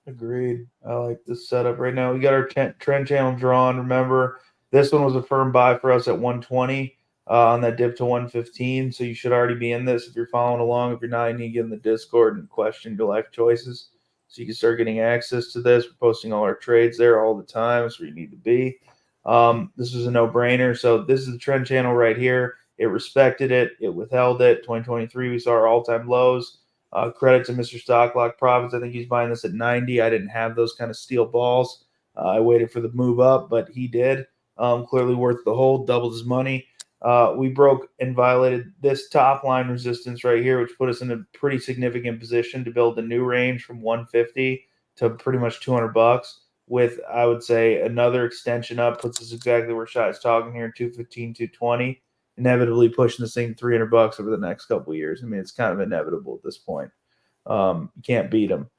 Agreed. I like this setup right now. We got our trend channel drawn. Remember, this one was a firm buy for us at 120 on that dip to 115. So you should already be in this if you're following along. If you're not, you need to get in the Discord and question your life choices so you can start getting access to this. We're posting all our trades there all the time. That's where you need to be. This was a no-brainer. So this is the trend channel right here. It respected it. It withheld it. 2023, we saw our all-time lows. Credit to Mr. Stocklock Profits. I think he's buying this at 90. I didn't have those kind of steel balls. I waited for the move up, but he did. Clearly worth the hold, doubled his money. We broke and violated this top line resistance right here, which put us in a pretty significant position to build a new range from 150 to pretty much $200 with, I would say, another extension up puts us exactly where Shay is talking here, 215, 220, inevitably pushing this thing $300 over the next couple of years. I mean, it's kind of inevitable at this point. You can't beat them.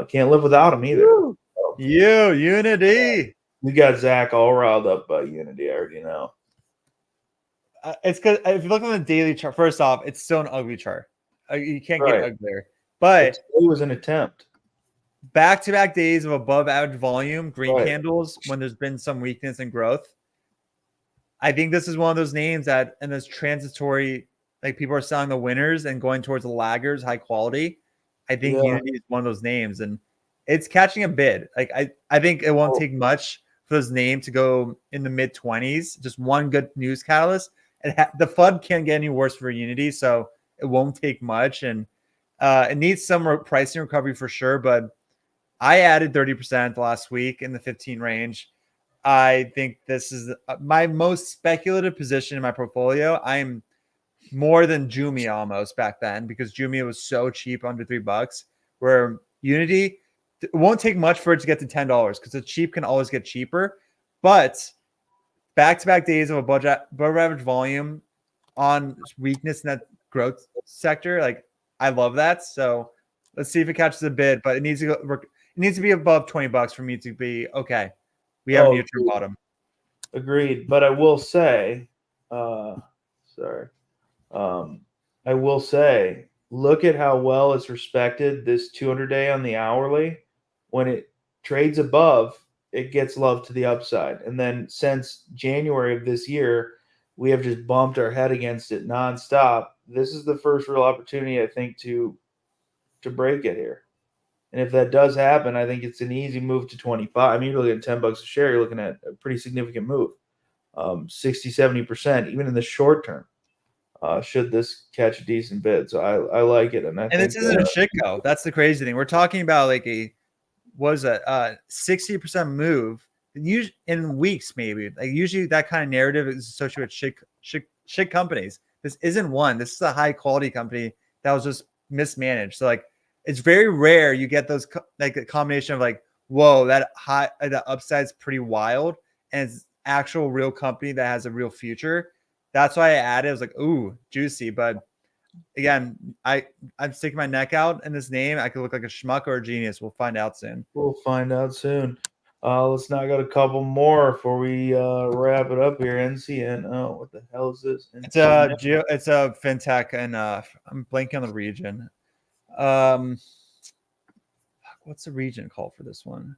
Can't live without them either. Woo. Unity. We got Zach all riled up by Unity. I already know. It's because if you look on the daily chart, first off, it's still an ugly chart. You can't Right. get uglier. But it was an attempt. Back-to-back days of above average volume, green Right. candles when there's been some weakness and growth. I think this is one of those names that in this transitory, like people are selling the winners and going towards the laggers, high quality. I think Unity is one of those names, and it's catching a bid. Like I think it won't take much for this name to go in the mid-20s. Just one good news catalyst. The FUD can't get any worse for Unity, so it won't take much, and it needs some pricing recovery for sure. But I added 30% last week in the 15 range. I think this is my most speculative position in my portfolio. I'm more than Jumia almost back then because Jumia was so cheap, under $3. Where Unity, it won't take much for it to get to $10 because the cheap can always get cheaper. But back-to-back days of above average volume on weakness in that growth sector, like I love that. So let's see if it catches a bid, but it needs to go. It needs to be above $20 for me to be okay. We have a neutral bottom. Agreed. But I will say, I will say, look at how well it's respected this 200-day on the hourly. When it trades above, it gets love to the upside. And then since January of this year, we have just bumped our head against it nonstop. This is the first real opportunity, I think, to break it here. And if that does happen, I think it's an easy move to 25. I mean, you're looking at $10 a share. You're looking at a pretty significant move, 60, 70%, even in the short term, should this catch a decent bid. So I like it. And this isn't a shitco. That's the crazy thing. We're talking about like a 60% move in weeks, maybe. Like usually that kind of narrative is associated with shit companies. This isn't one. This is a high quality company that was just mismanaged. So like, it's very rare you get those like a combination of like, whoa, that upside's pretty wild, and it's actual real company that has a real future. That's why I added. I was like, ooh, juicy. But again, I'm sticking my neck out in this name. I could look like a schmuck or a genius. We'll find out soon. Let's knock out a couple more before we wrap it up here. NCNO. What the hell is this? NCNO? It's a fintech, and I'm blanking on the region. What's the region called for this one?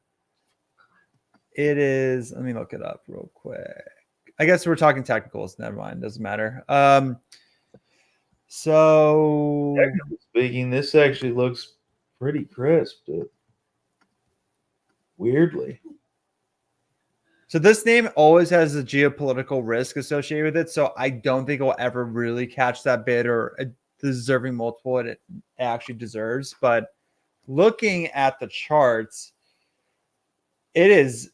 It is, let me look it up real quick. I guess we're talking technicals. Never mind, doesn't matter. So technically speaking, this actually looks pretty crisp, dude. Weirdly. So this name always has a geopolitical risk associated with it. So I don't think it'll ever really catch that bid or a deserving multiple it actually deserves. But looking at the charts, it is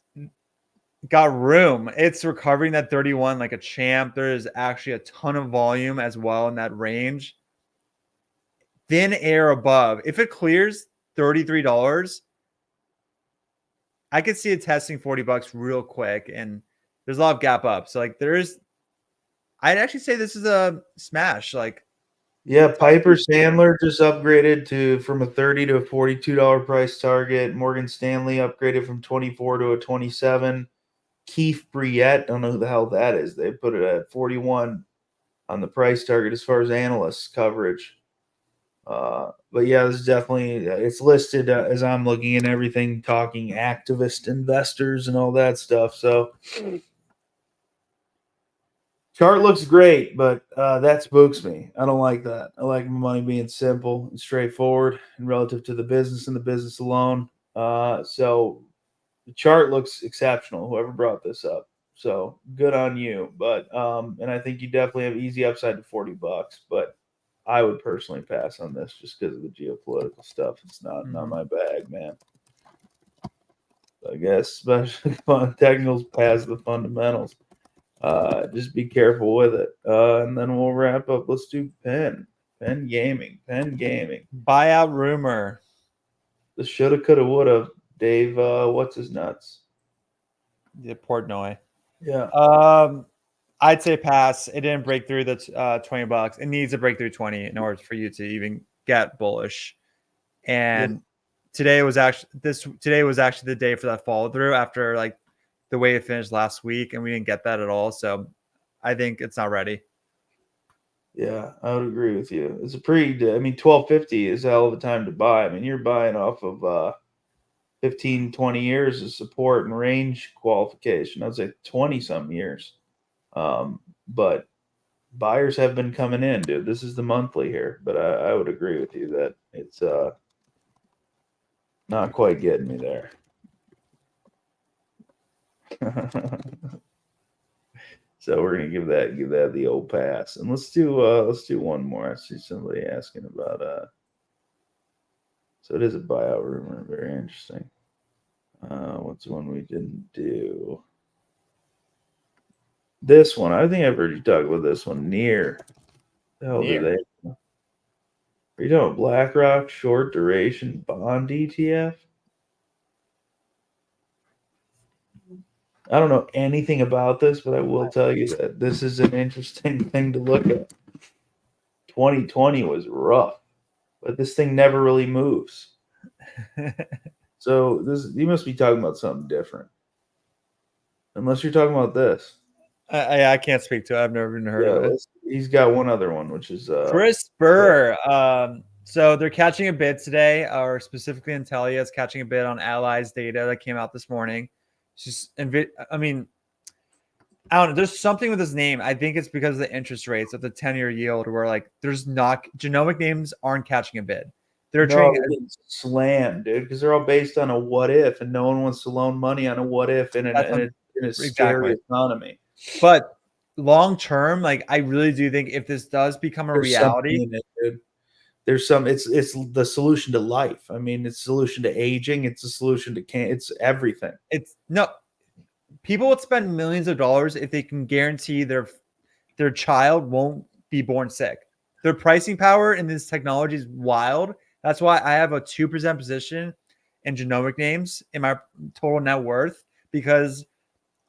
got room. It's recovering that 31 like a champ. There is actually a ton of volume as well in that range. Thin air above. If it clears $33, I could see it testing $40 real quick, and there's a lot of gap up. So like I'd actually say this is a smash. Like, yeah, Piper Sandler just upgraded from a $30 to a $42 price target. Morgan Stanley upgraded from 24 to a 27. Keefe Bruyette, don't know who the hell that is. They put it at 41 on the price target as far as analysts coverage. But yeah, this is definitely, it's listed as I'm looking at everything, talking activist investors and all that stuff. So chart looks great, but that spooks me. I don't like that. I like my money being simple and straightforward and relative to the business and the business alone. So the chart looks exceptional, whoever brought this up. So good on you. But and I think you definitely have easy upside to $40, but I would personally pass on this just because of the geopolitical stuff. It's not my bag, man. I guess especially on technicals past the fundamentals. Just be careful with it. And then we'll wrap up. Let's do PENN Gaming. Buyout rumor. The shoulda, coulda, woulda. Dave, what's his nuts? The Portnoy. Yeah. I'd say pass. It didn't break through the $20. It needs to break through 20 in order for you to even get bullish. And today was actually the day for that follow through after like the way it finished last week, and we didn't get that at all. So I think it's not ready. Yeah, I would agree with you. It's a $12.50 is a hell of a time to buy. I mean, you're buying off of 15, 20 years of support and range qualification. I'd say 20 some years. But buyers have been coming in, dude. This is the monthly here, but I would agree with you that it's not quite getting me there. So we're gonna give that the old pass, and let's do one more. I see somebody asking about so it is a buyout rumor. Very interesting. What's the one we didn't do? This one, I think I've heard you talk about this one. Near. The hell do they? Are you talking about BlackRock short duration bond ETF? I don't know anything about this, but I will tell you that this is an interesting thing to look at. 2020 was rough, but this thing never really moves. So you must be talking about something different. Unless you're talking about this. I can't speak to it. I've never even heard of it. He's got one other one, which is CRISPR. So they're catching a bid today, or specifically Intelia is catching a bid on Ally's data that came out this morning. I mean, I don't know. There's something with his name. I think it's because of the interest rates of the 10-year yield, where like there's not genomic names aren't catching a bid. They're getting slammed, dude, because they're all based on a what if, and no one wants to loan money on a what if in a scary economy. But long term, like I really do think if this does become a reality, there's some. It's the solution to life. I mean, it's a solution to aging. It's a solution to it's everything. People would spend millions of dollars if they can guarantee their child won't be born sick. Their pricing power in this technology is wild. That's why I have a 2% position in genomic names in my total net worth, because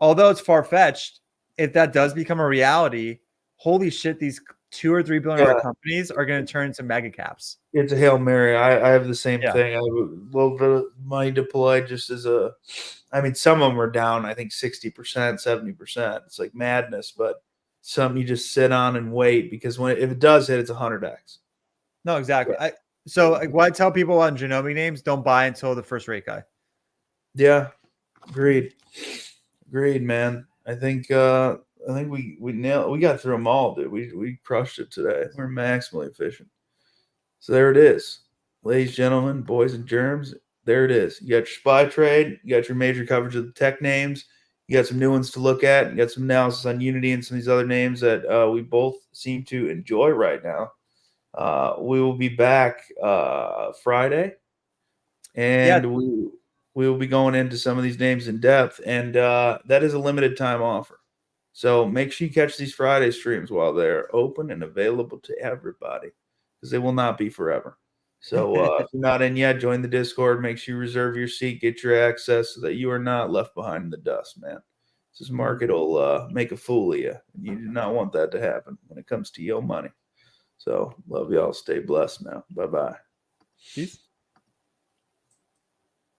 although it's far-fetched, if that does become a reality, holy shit, these $2 or $3 billion companies are going to turn into mega caps. It's a Hail Mary. I have the same thing. I have a little bit of money deployed just as I mean, some of them are down, I think 60%, 70%. It's like madness, but some you just sit on and wait, because if it does hit, it's 100x. No, exactly. So what I tell people on genomic names, don't buy until the first rate guy. Yeah. Agreed, man. I think we got through them all, dude. We crushed it today. We're maximally efficient. So there it is. Ladies and gentlemen, boys and germs, there it is. You got your SPY trade, you got your major coverage of the tech names, you got some new ones to look at, you got some analysis on Unity and some of these other names that we both seem to enjoy right now. We will be back Friday, and we will be going into some of these names in depth, and that is a limited time offer. So make sure you catch these Friday streams while they're open and available to everybody, because they will not be forever. So if you're not in yet, join the Discord. Make sure you reserve your seat, get your access, so that you are not left behind in the dust, man. This market will make a fool of you, and you do not want that to happen when it comes to your money. So love y'all. Stay blessed now. Bye-bye. Peace.